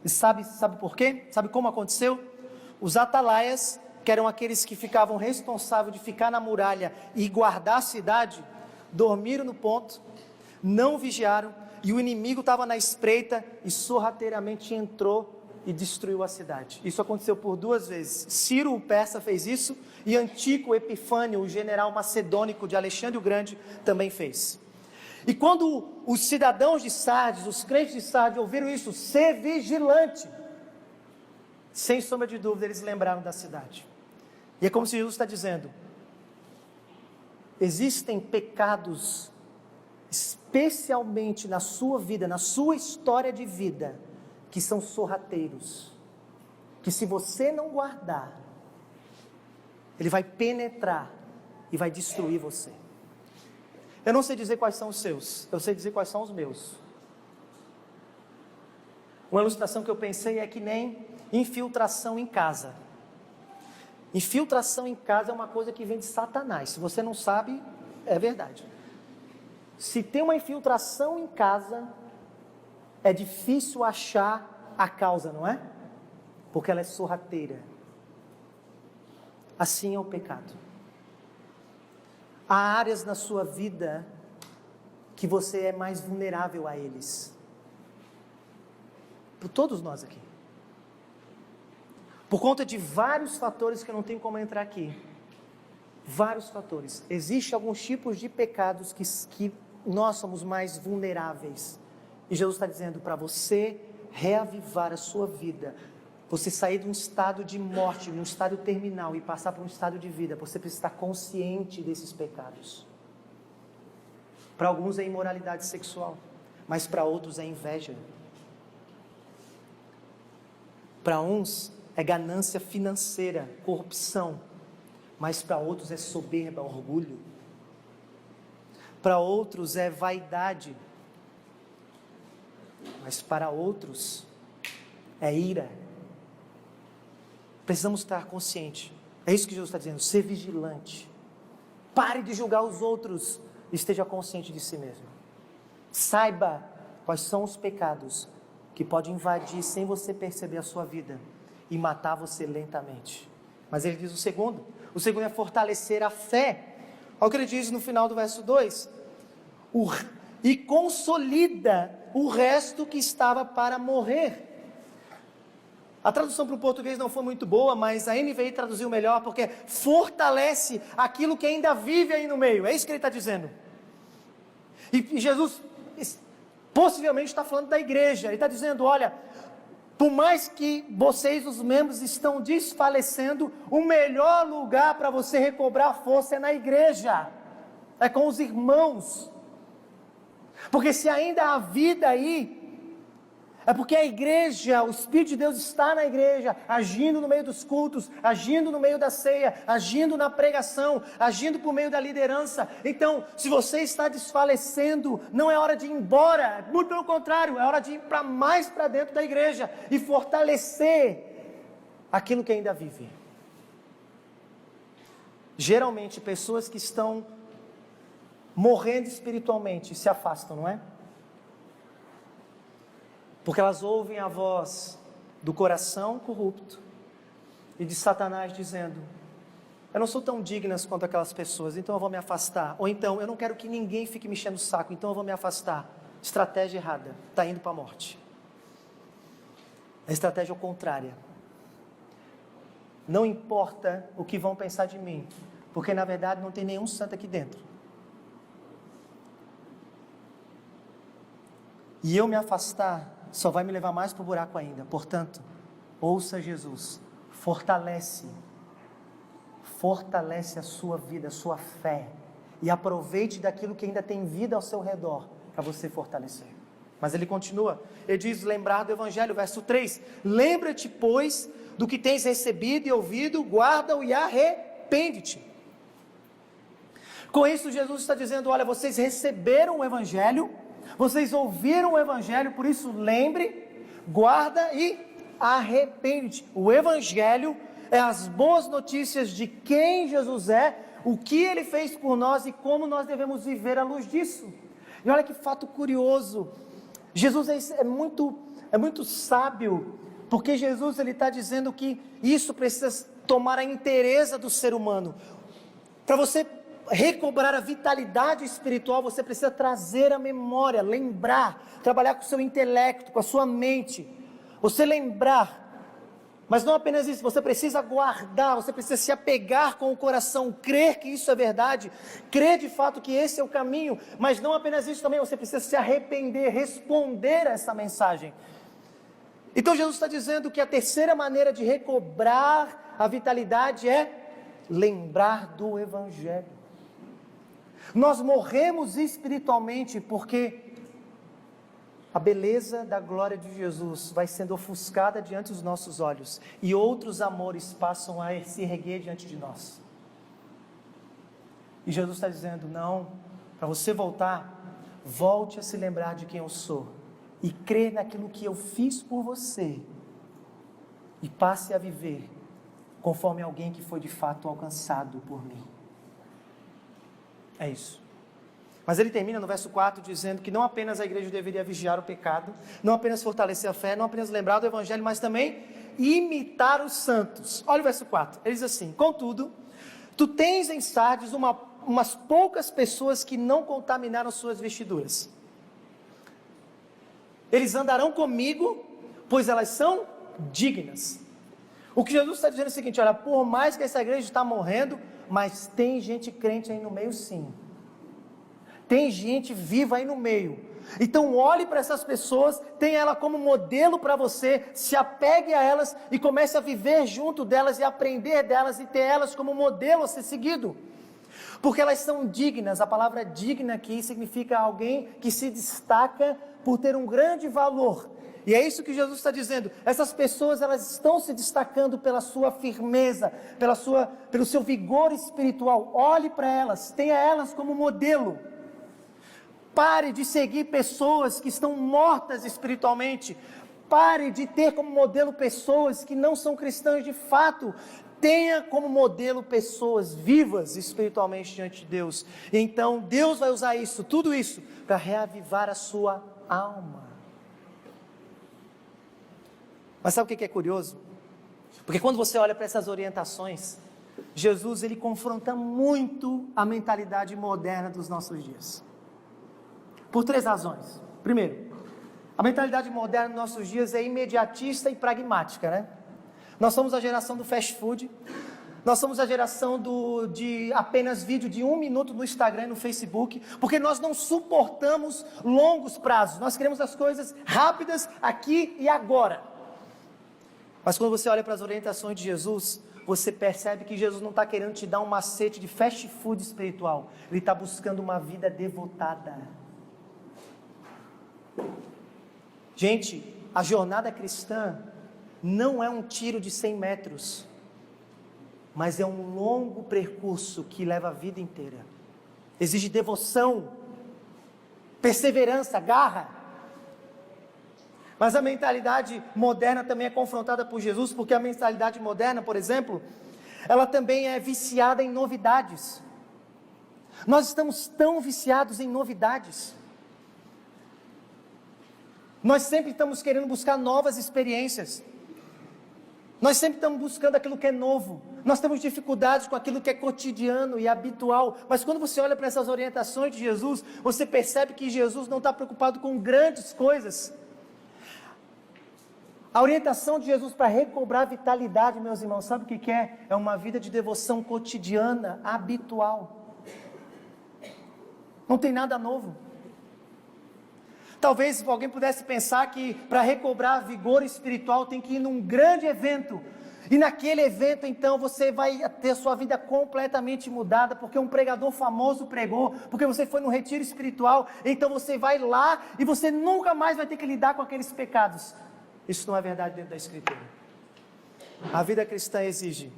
Speaker 1: E sabe por quê? Sabe como aconteceu? Os atalaias, que eram aqueles que ficavam responsáveis de ficar na muralha e guardar a cidade, dormiram no ponto, não vigiaram, e o inimigo estava na espreita e sorrateiramente entrou e destruiu a cidade. Isso aconteceu por 2 vezes. Ciro o persa fez isso, e Antíoco Epifânio, o general macedônico de Alexandre o Grande, também fez. E quando os cidadãos de Sardes, os crentes de Sardes ouviram isso, ser vigilante, sem sombra de dúvida eles lembraram da cidade. E é como se Jesus está dizendo: existem pecados, especialmente na sua vida, na sua história de vida, que são sorrateiros, que se você não guardar, ele vai penetrar e vai destruir você. Eu não sei dizer quais são os seus, eu sei dizer quais são os meus. Uma ilustração que eu pensei é que nem infiltração em casa. Infiltração em casa é uma coisa que vem de Satanás. Se você não sabe, é verdade. Se tem uma infiltração em casa, é difícil achar a causa, não é? Porque ela é sorrateira. Assim é o pecado. Há áreas na sua vida que você é mais vulnerável a eles. Por todos nós aqui. Por conta de vários fatores que eu não tenho como entrar aqui. Vários fatores. Existem alguns tipos de pecados que nós somos mais vulneráveis. E Jesus está dizendo para você reavivar a sua vida, você sair de um estado de morte, de um estado terminal e passar para um estado de vida, você precisa estar consciente desses pecados. Para alguns é imoralidade sexual, mas para outros é inveja. Para uns é ganância financeira, corrupção, mas para outros é soberba, orgulho. Para outros é vaidade, mas para outros é ira. Precisamos estar conscientes. É isso que Jesus está dizendo, ser vigilante. Pare de julgar os outros, esteja consciente de si mesmo. Saiba quais são os pecados que podem invadir sem você perceber a sua vida e matar você lentamente. Mas ele diz o segundo é fortalecer a fé. Olha o que ele diz no final do verso 2, e consolida o resto que estava para morrer. A tradução para o português não foi muito boa, mas a NVI traduziu melhor, porque fortalece aquilo que ainda vive aí no meio. É isso que ele está dizendo. E Jesus possivelmente está falando da igreja. Ele está dizendo, olha, por mais que vocês, os membros, estão desfalecendo, o melhor lugar para você recobrar força é na igreja. É com os irmãos. Porque se ainda há vida aí, é porque a igreja, o Espírito de Deus está na igreja, agindo no meio dos cultos, agindo no meio da ceia, agindo na pregação, agindo por meio da liderança. Então, se você está desfalecendo, não é hora de ir embora, muito pelo contrário, é hora de ir mais para dentro da igreja e fortalecer aquilo que ainda vive. Geralmente, pessoas que estão morrendo espiritualmente se afastam, não é? Porque elas ouvem a voz do coração corrupto e de Satanás dizendo, eu não sou tão dignas quanto aquelas pessoas, então eu vou me afastar. Ou então, eu não quero que ninguém fique me enchendo o saco, então eu vou me afastar. Estratégia errada, está indo para a morte. A estratégia é contrária. Não importa o que vão pensar de mim, porque na verdade não tem nenhum santo aqui dentro. E eu me afastar só vai me levar mais para o buraco ainda. Portanto, ouça Jesus, fortalece a sua vida, a sua fé, e aproveite daquilo que ainda tem vida ao seu redor, para você fortalecer. Mas ele continua, ele diz, lembrar do Evangelho, verso 3, lembra-te, pois, do que tens recebido e ouvido, guarda-o e arrepende-te. Com isso Jesus está dizendo, olha, vocês receberam o Evangelho, vocês ouviram o Evangelho, por isso lembre, guarda e arrepende. O Evangelho é as boas notícias de quem Jesus é, o que Ele fez por nós e como nós devemos viver à luz disso. E olha que fato curioso, Jesus é muito sábio Porque Jesus ele está dizendo que isso precisa tomar a inteireza do ser humano. Para você recobrar a vitalidade espiritual, você precisa trazer a memória, lembrar, trabalhar com o seu intelecto, com a sua mente. Você lembrar, mas não apenas isso, você precisa guardar, você precisa se apegar com o coração, crer que isso é verdade, crer de fato que esse é o caminho, mas não apenas isso também, você precisa se arrepender, responder a essa mensagem. Então Jesus está dizendo que a terceira maneira de recobrar a vitalidade é lembrar do Evangelho. Nós morremos espiritualmente porque a beleza da glória de Jesus vai sendo ofuscada diante dos nossos olhos e outros amores passam a se erguer diante de nós. E Jesus está dizendo, não, para você voltar, volte a se lembrar de quem eu sou e crer naquilo que eu fiz por você e passe a viver conforme alguém que foi de fato alcançado por mim. É isso. Mas ele termina no verso 4 dizendo que não apenas a igreja deveria vigiar o pecado, não apenas fortalecer a fé, não apenas lembrar do Evangelho, mas também imitar os santos. Olha o verso 4, ele diz assim, contudo, tu tens em Sardes umas poucas pessoas que não contaminaram suas vestiduras. Eles andarão comigo, pois elas são dignas. O que Jesus está dizendo é o seguinte, olha, por mais que essa igreja está morrendo, mas tem gente crente aí no meio sim. Tem gente viva aí no meio. Então olhe para essas pessoas, tenha ela como modelo para você, se apegue a elas e comece a viver junto delas e aprender delas e ter elas como modelo a ser seguido. Porque elas são dignas, a palavra digna aqui significa alguém que se destaca por ter um grande valor. E é isso que Jesus está dizendo, essas pessoas elas estão se destacando pela sua firmeza, pelo seu vigor espiritual, olhe para elas, tenha elas como modelo. Pare de seguir pessoas que estão mortas espiritualmente, pare de ter como modelo pessoas que não são cristãs de fato, tenha como modelo pessoas vivas espiritualmente diante de Deus, e então Deus vai usar isso, tudo isso, para reavivar a sua alma. Mas sabe o que é curioso? Porque quando você olha para essas orientações, Jesus ele confronta muito a mentalidade moderna dos nossos dias. Por 3 razões. Primeiro, a mentalidade moderna dos nossos dias é imediatista e pragmática, né? Nós somos a geração do fast food, nós somos a geração de apenas vídeo de 1 minuto no Instagram e no Facebook, porque nós não suportamos longos prazos, nós queremos as coisas rápidas aqui e agora. Mas quando você olha para as orientações de Jesus, você percebe que Jesus não está querendo te dar um macete de fast food espiritual, Ele está buscando uma vida devotada. Gente, a jornada cristã não é um tiro de 100 metros, mas é um longo percurso que leva a vida inteira. Exige devoção, perseverança, garra. Mas a mentalidade moderna também é confrontada por Jesus, porque a mentalidade moderna, por exemplo, ela também é viciada em novidades. Nós estamos tão viciados em novidades. Nós sempre estamos querendo buscar novas experiências. Nós sempre estamos buscando aquilo que é novo. Nós temos dificuldades com aquilo que é cotidiano e habitual. Mas quando você olha para essas orientações de Jesus, você percebe que Jesus não está preocupado com grandes coisas. A orientação de Jesus para recobrar a vitalidade, meus irmãos, sabe o que é? É uma vida de devoção cotidiana, habitual. Não tem nada novo. Talvez alguém pudesse pensar que para recobrar vigor espiritual tem que ir num grande evento. E naquele evento então você vai ter sua vida completamente mudada, porque um pregador famoso pregou, porque você foi num retiro espiritual, então você vai lá e você nunca mais vai ter que lidar com aqueles pecados. Isso não é verdade dentro da Escritura. A vida cristã exige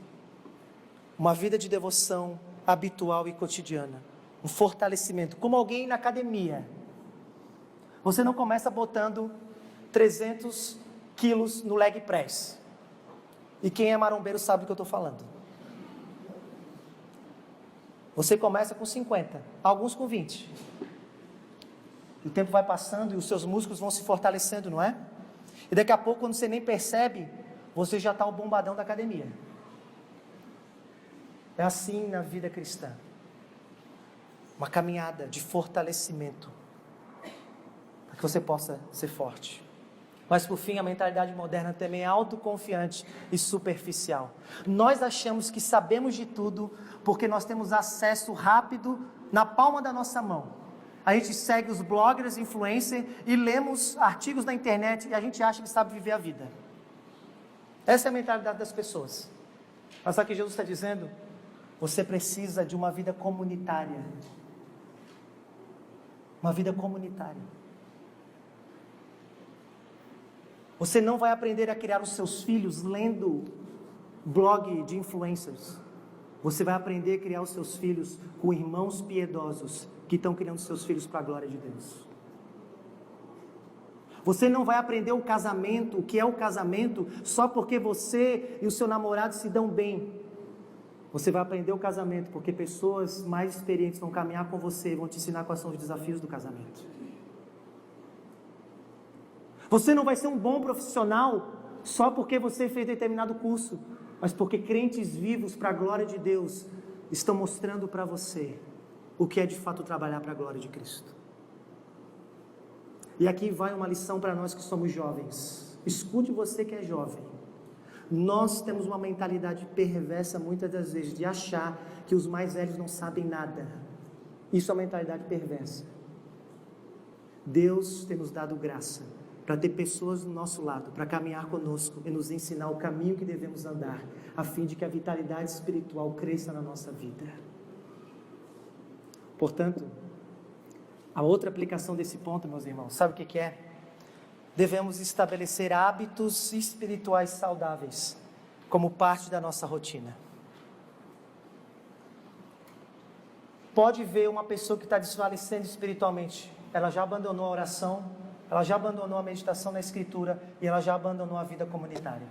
Speaker 1: uma vida de devoção habitual e cotidiana, um fortalecimento, como alguém na academia. Você não começa botando 300 quilos no leg press. E quem é marombeiro sabe do que eu estou falando. Você começa com 50, alguns com 20. O tempo vai passando e os seus músculos vão se fortalecendo, não é? E daqui a pouco, quando você nem percebe, você já está o bombadão da academia. É assim na vida cristã. Uma caminhada de fortalecimento, para que você possa ser forte. Mas por fim, a mentalidade moderna também é autoconfiante e superficial. Nós achamos que sabemos de tudo, porque nós temos acesso rápido na palma da nossa mão. A gente segue os bloggers, influencers e lemos artigos na internet e a gente acha que sabe viver a vida. Essa é a mentalidade das pessoas. Mas só que Jesus está dizendo, você precisa de uma vida comunitária. Uma vida comunitária. Você não vai aprender a criar os seus filhos lendo blog de influencers. Você vai aprender a criar os seus filhos com irmãos piedosos que estão criando seus filhos para a glória de Deus. Você não vai aprender o casamento, o que é o casamento, só porque você e o seu namorado se dão bem. Você vai aprender o casamento porque pessoas mais experientes vão caminhar com você e vão te ensinar quais são os desafios do casamento. Você não vai ser um bom profissional só porque você fez determinado curso, mas porque crentes vivos para a glória de Deus estão mostrando para você o que é de fato trabalhar para a glória de Cristo. E aqui vai uma lição para nós que somos jovens. Escute você que é jovem. Nós temos uma mentalidade perversa muitas das vezes de achar que os mais velhos não sabem nada. Isso é uma mentalidade perversa. Deus tem nos dado graça para ter pessoas do nosso lado, para caminhar conosco e nos ensinar o caminho que devemos andar, a fim de que a vitalidade espiritual cresça na nossa vida. Portanto, a outra aplicação desse ponto, meus irmãos, sabe o que é? Devemos estabelecer hábitos espirituais saudáveis como parte da nossa rotina. Pode ver uma pessoa que está desfalecendo espiritualmente, ela já abandonou a oração, ela já abandonou a meditação na Escritura e ela já abandonou a vida comunitária.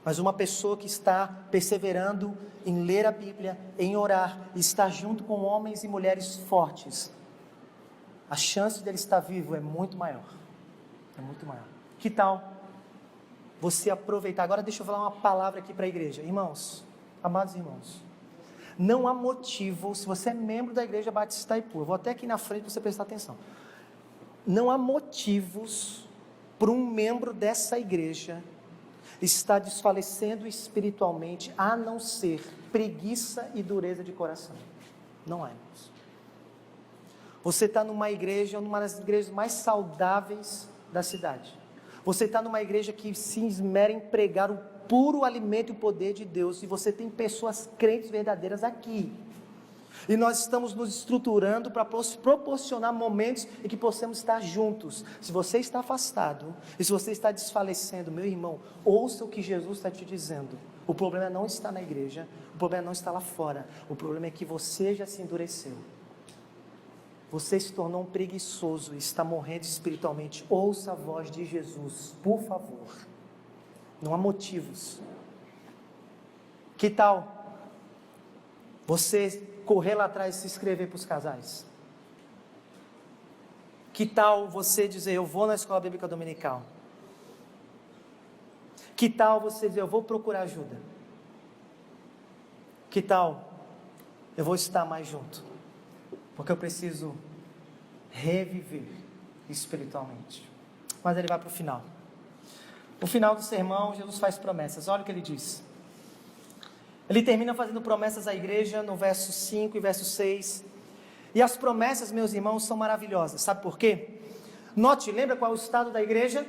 Speaker 1: Mas uma pessoa que está perseverando em ler a Bíblia, em orar, e estar junto com homens e mulheres fortes, a chance dele estar vivo é muito maior. É muito maior. Que tal você aproveitar? Agora deixa eu falar uma palavra aqui para a igreja. Irmãos, amados irmãos, não há motivo, se você é membro da Igreja Batista Itaipu, eu vou até aqui na frente para você prestar atenção. Não há motivos para um membro dessa igreja estar desfalecendo espiritualmente, a não ser preguiça e dureza de coração. Não há, irmãos. Você está numa igreja, uma das igrejas mais saudáveis da cidade. Você está numa igreja que se esmera em pregar o puro alimento e o poder de Deus, e você tem pessoas crentes verdadeiras aqui. E nós estamos nos estruturando para proporcionar momentos em que possamos estar juntos. Se você está afastado, e se você está desfalecendo, meu irmão, ouça o que Jesus está te dizendo. O problema não está na igreja, o problema não está lá fora, o problema é que você já se endureceu. Você se tornou um preguiçoso e está morrendo espiritualmente. Ouça a voz de Jesus, por favor. Não há motivos. Que tal você correr lá atrás e se inscrever para os casais? Que tal você dizer, eu vou na escola bíblica dominical? Que tal você dizer, eu vou procurar ajuda? Que tal eu vou estar mais junto? Porque eu preciso reviver espiritualmente. Mas ele vai para o final. No final do sermão, Jesus faz promessas. Olha o que ele diz. Ele termina fazendo promessas à igreja no verso 5 e verso 6. E as promessas, meus irmãos, são maravilhosas. Sabe por quê? Note, lembra qual é o estado da igreja?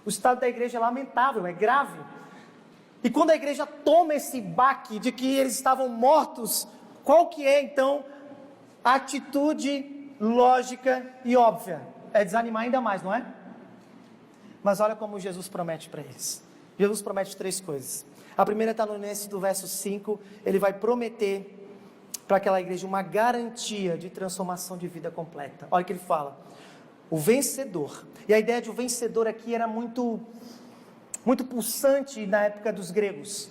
Speaker 1: O estado da igreja é lamentável, é grave. E quando a igreja toma esse baque de que eles estavam mortos, qual que é então a atitude lógica e óbvia? É desanimar ainda mais, não é? Mas olha como Jesus promete para eles. Jesus promete 3 coisas. A primeira está no início do verso 5, ele vai prometer para aquela igreja uma garantia de transformação de vida completa. Olha o que ele fala, o vencedor. E a ideia de o vencedor aqui era muito pulsante na época dos gregos.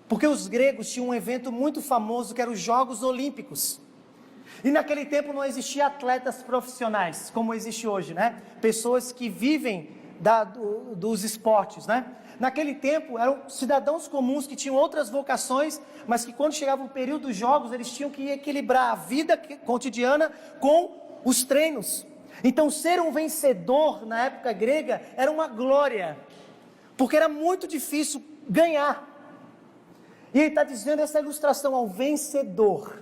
Speaker 1: Porque os gregos tinham um evento muito famoso que era os Jogos Olímpicos. E naquele tempo não existia atletas profissionais, como existe hoje, né? Pessoas que vivem dos esportes, né? Naquele tempo eram cidadãos comuns que tinham outras vocações, mas que quando chegava o período dos jogos, eles tinham que equilibrar a vida cotidiana com os treinos. Então ser um vencedor na época grega era uma glória, porque era muito difícil ganhar. E ele está dizendo essa ilustração ao vencedor,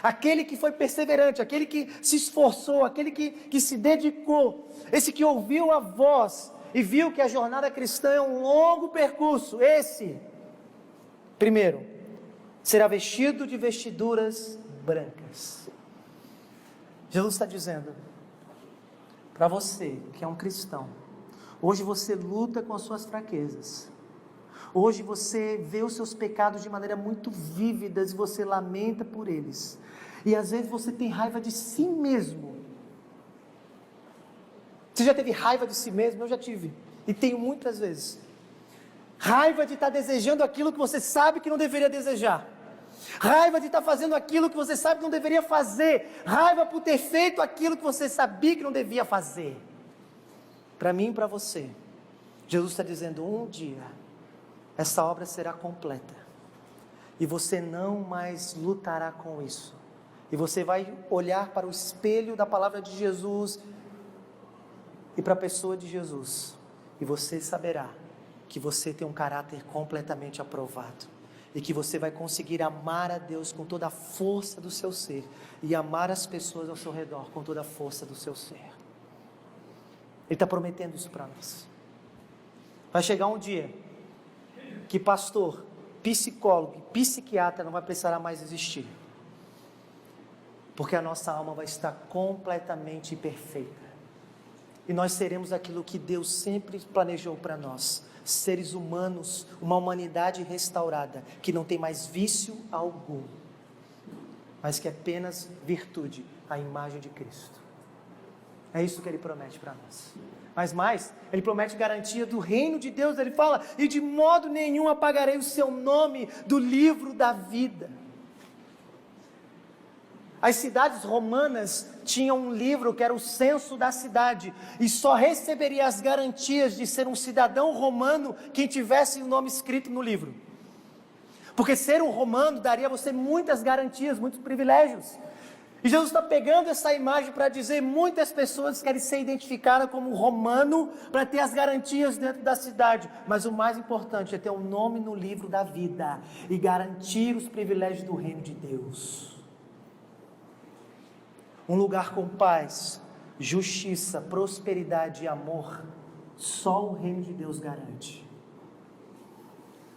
Speaker 1: aquele que foi perseverante, aquele que se esforçou, aquele que se dedicou, esse que ouviu a voz e viu que a jornada cristã é um longo percurso. Esse, primeiro, será vestido de vestiduras brancas. Jesus está dizendo para você que é um cristão, hoje você luta com as suas fraquezas, hoje você vê os seus pecados de maneira muito vívidas e você lamenta por eles, e às vezes você tem raiva de si mesmo. Você já teve raiva de si mesmo? Eu já tive, e tenho muitas vezes. Raiva de estar desejando aquilo que você sabe que não deveria desejar, raiva de estar fazendo aquilo que você sabe que não deveria fazer, raiva por ter feito aquilo que você sabia que não devia fazer. Para mim e para você, Jesus está dizendo, um dia, essa obra será completa, e você não mais lutará com isso, e você vai olhar para o espelho da palavra de Jesus, e para a pessoa de Jesus, e você saberá que você tem um caráter completamente aprovado, e que você vai conseguir amar a Deus com toda a força do seu ser, e amar as pessoas ao seu redor com toda a força do seu ser. Ele está prometendo isso para nós. Vai chegar um dia que pastor, psicólogo, psiquiatra não vai precisar mais existir, porque a nossa alma vai estar completamente perfeita, e nós seremos aquilo que Deus sempre planejou para nós, seres humanos, uma humanidade restaurada, que não tem mais vício algum, mas que é apenas virtude, a imagem de Cristo. É isso que Ele promete para nós. Mas mais, Ele promete garantia do reino de Deus. Ele fala, e de modo nenhum apagarei o seu nome do livro da vida. As cidades romanas tinham um livro que era o censo da cidade, e só receberia as garantias de ser um cidadão romano quem tivesse o nome escrito no livro, porque ser um romano daria a você muitas garantias, muitos privilégios. E Jesus está pegando essa imagem para dizer, muitas pessoas querem ser identificadas como romano para ter as garantias dentro da cidade, mas o mais importante é ter um nome no livro da vida e garantir os privilégios do reino de Deus. Um lugar com paz, justiça, prosperidade e amor, só o reino de Deus garante.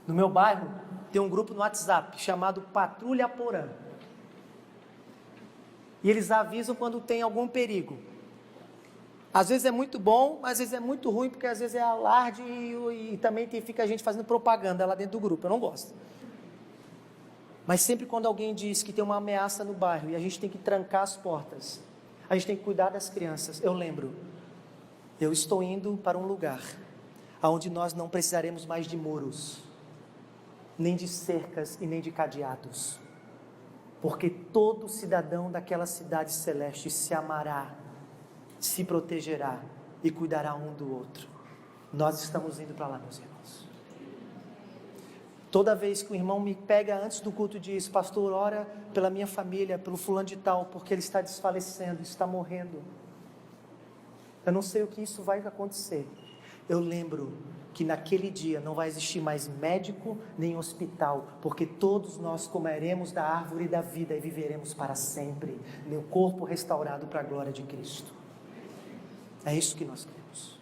Speaker 1: No meu bairro tem um grupo no WhatsApp chamado Patrulha Porã, e eles avisam quando tem algum perigo. Às vezes é muito bom, mas às vezes é muito ruim, porque às vezes é alarde e também fica a gente fazendo propaganda lá dentro do grupo, eu não gosto. Mas sempre quando alguém diz que tem uma ameaça no bairro e a gente tem que trancar as portas, a gente tem que cuidar das crianças, eu lembro, eu estou indo para um lugar onde nós não precisaremos mais de muros, nem de cercas e nem de cadeados, porque todo cidadão daquela cidade celeste se amará, se protegerá e cuidará um do outro. Nós estamos indo para lá, meus irmãos. Toda vez que o irmão me pega antes do culto e diz, pastor, ora pela minha família, pelo fulano de tal, porque ele está desfalecendo, está morrendo, eu não sei o que isso vai acontecer, eu lembro que naquele dia não vai existir mais médico nem hospital, porque todos nós comeremos da árvore da vida e viveremos para sempre, meu corpo restaurado para a glória de Cristo. É isso que nós queremos.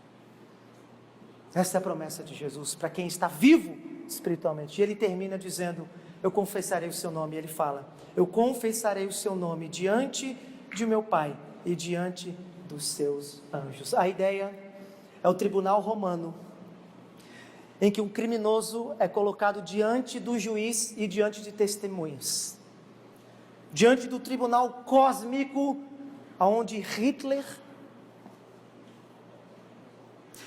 Speaker 1: Essa é a promessa de Jesus para quem está vivo espiritualmente. E ele termina dizendo, eu confessarei o seu nome. E ele fala, eu confessarei o seu nome diante de meu Pai e diante dos seus anjos. A ideia é o tribunal romano, em que um criminoso é colocado diante do juiz e diante de testemunhas, diante do tribunal cósmico, onde Hitler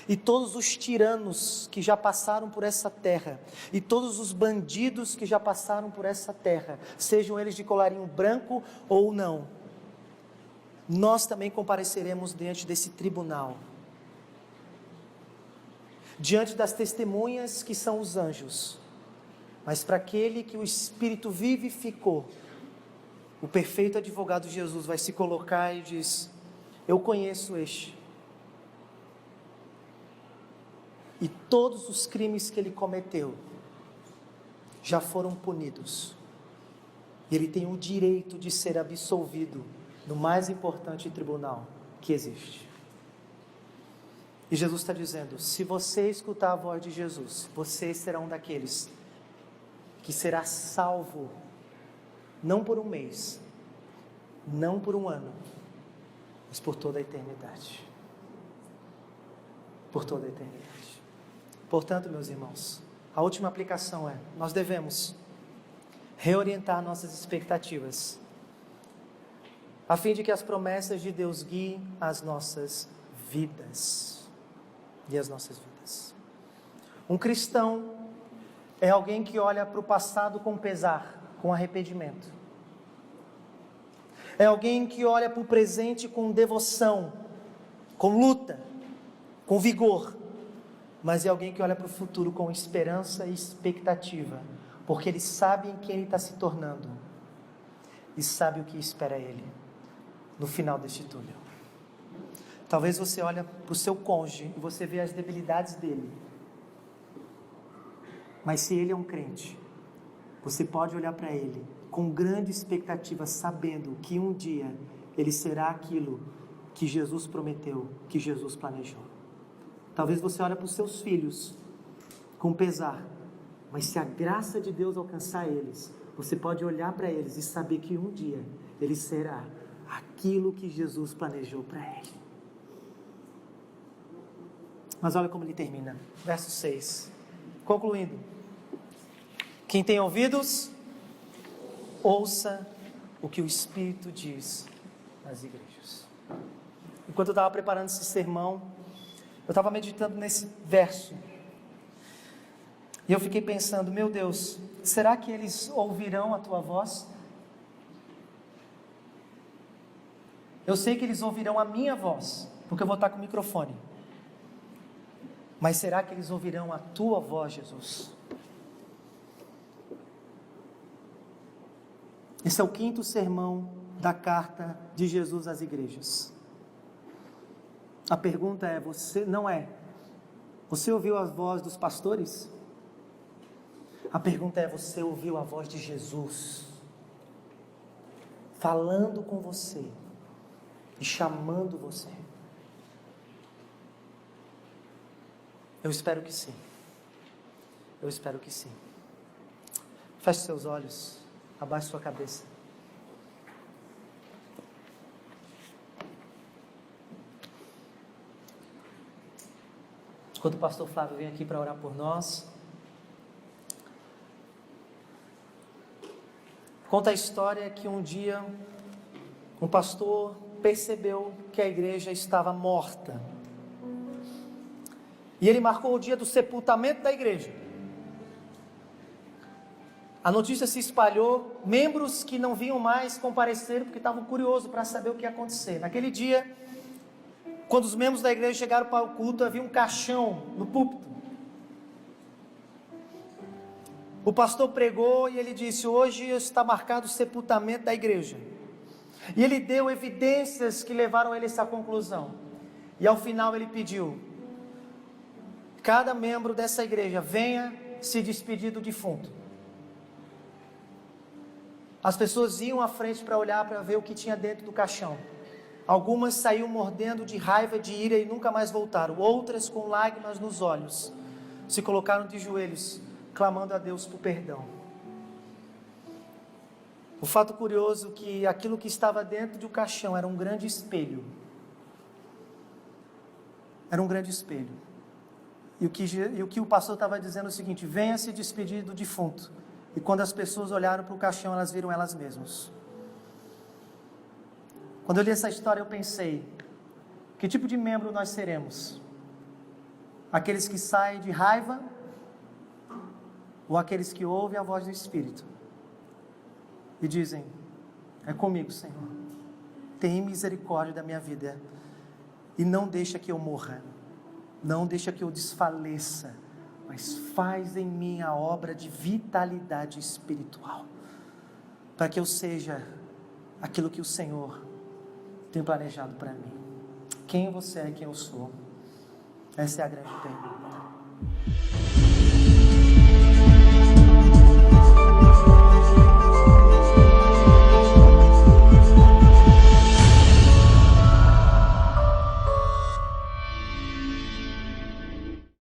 Speaker 1: e todos os tiranos que já passaram por essa terra, e todos os bandidos que já passaram por essa terra, sejam eles de colarinho branco ou não, nós também compareceremos diante desse tribunal, diante das testemunhas que são os anjos, mas para aquele que o Espírito vivificou, o perfeito advogado Jesus vai se colocar e diz: eu conheço este, e todos os crimes que ele cometeu já foram punidos, e ele tem o direito de ser absolvido no mais importante tribunal que existe. E Jesus está dizendo: se você escutar a voz de Jesus, você será um daqueles que será salvo, não por um mês, não por um ano, mas por toda a eternidade. Por toda a eternidade. Portanto, meus irmãos, a última aplicação é: nós devemos reorientar nossas expectativas, a fim de que as promessas de Deus guiem as nossas vidas. E as nossas vidas. Um cristão é alguém que olha para o passado com pesar, com arrependimento. É alguém que olha para o presente com devoção, com luta, com vigor. Mas é alguém que olha para o futuro com esperança e expectativa, porque ele sabe em quem ele está se tornando e sabe o que espera ele no final deste túnel. Talvez você olhe para o seu cônjuge e você vê as debilidades dele, mas se ele é um crente, você pode olhar para ele com grande expectativa, sabendo que um dia ele será aquilo que Jesus prometeu, que Jesus planejou. Talvez você olhe para os seus filhos com pesar, mas se a graça de Deus alcançar eles, você pode olhar para eles e saber que um dia ele será aquilo que Jesus planejou para ele. Mas olha como ele termina, verso 6, concluindo: quem tem ouvidos, ouça o que o Espírito diz às igrejas. Enquanto eu estava preparando esse sermão, eu estava meditando nesse verso, e eu fiquei pensando: meu Deus, será que eles ouvirão a tua voz? Eu sei que eles ouvirão a minha voz, porque eu vou estar com o microfone. Mas será que eles ouvirão a tua voz, Jesus? Esse é o 5º sermão da carta de Jesus às igrejas. A pergunta é: você ouviu a voz dos pastores? A pergunta é: você ouviu a voz de Jesus falando com você e chamando você? Eu espero que sim. Eu espero que sim. Feche seus olhos, abaixe sua cabeça. Enquanto o pastor Flávio vem aqui para orar por nós, conta a história que um dia um pastor percebeu que a igreja estava morta. E ele marcou o dia do sepultamento da igreja. A notícia se espalhou, membros que não vinham mais compareceram porque estavam curiosos para saber o que ia acontecer. Naquele dia, quando os membros da igreja chegaram para o culto, havia um caixão no púlpito. O pastor pregou e ele disse: hoje está marcado o sepultamento da igreja. E ele deu evidências que levaram ele a essa conclusão. E ao final ele pediu: cada membro dessa igreja venha se despedir do defunto. As pessoas iam à frente para olhar, para ver o que tinha dentro do caixão. Algumas saíam mordendo de raiva, de ira e nunca mais voltaram. Outras, com lágrimas nos olhos, se colocaram de joelhos, clamando a Deus por perdão. O fato curioso é que aquilo que estava dentro do caixão era um grande espelho. Era um grande espelho. E o que o pastor estava dizendo é o seguinte: venha se despedir do defunto. E quando as pessoas olharam para o caixão, elas viram elas mesmas. Quando eu li essa história, eu pensei: que tipo de membro nós seremos? Aqueles que saem de raiva? Ou aqueles que ouvem a voz do Espírito e dizem: é comigo, Senhor, tem misericórdia da minha vida e não deixa que eu morra, não deixa que eu desfaleça, mas faz em mim a obra de vitalidade espiritual, para que eu seja aquilo que o Senhor tem planejado para mim. Quem você é, quem eu sou? Essa é a grande pergunta.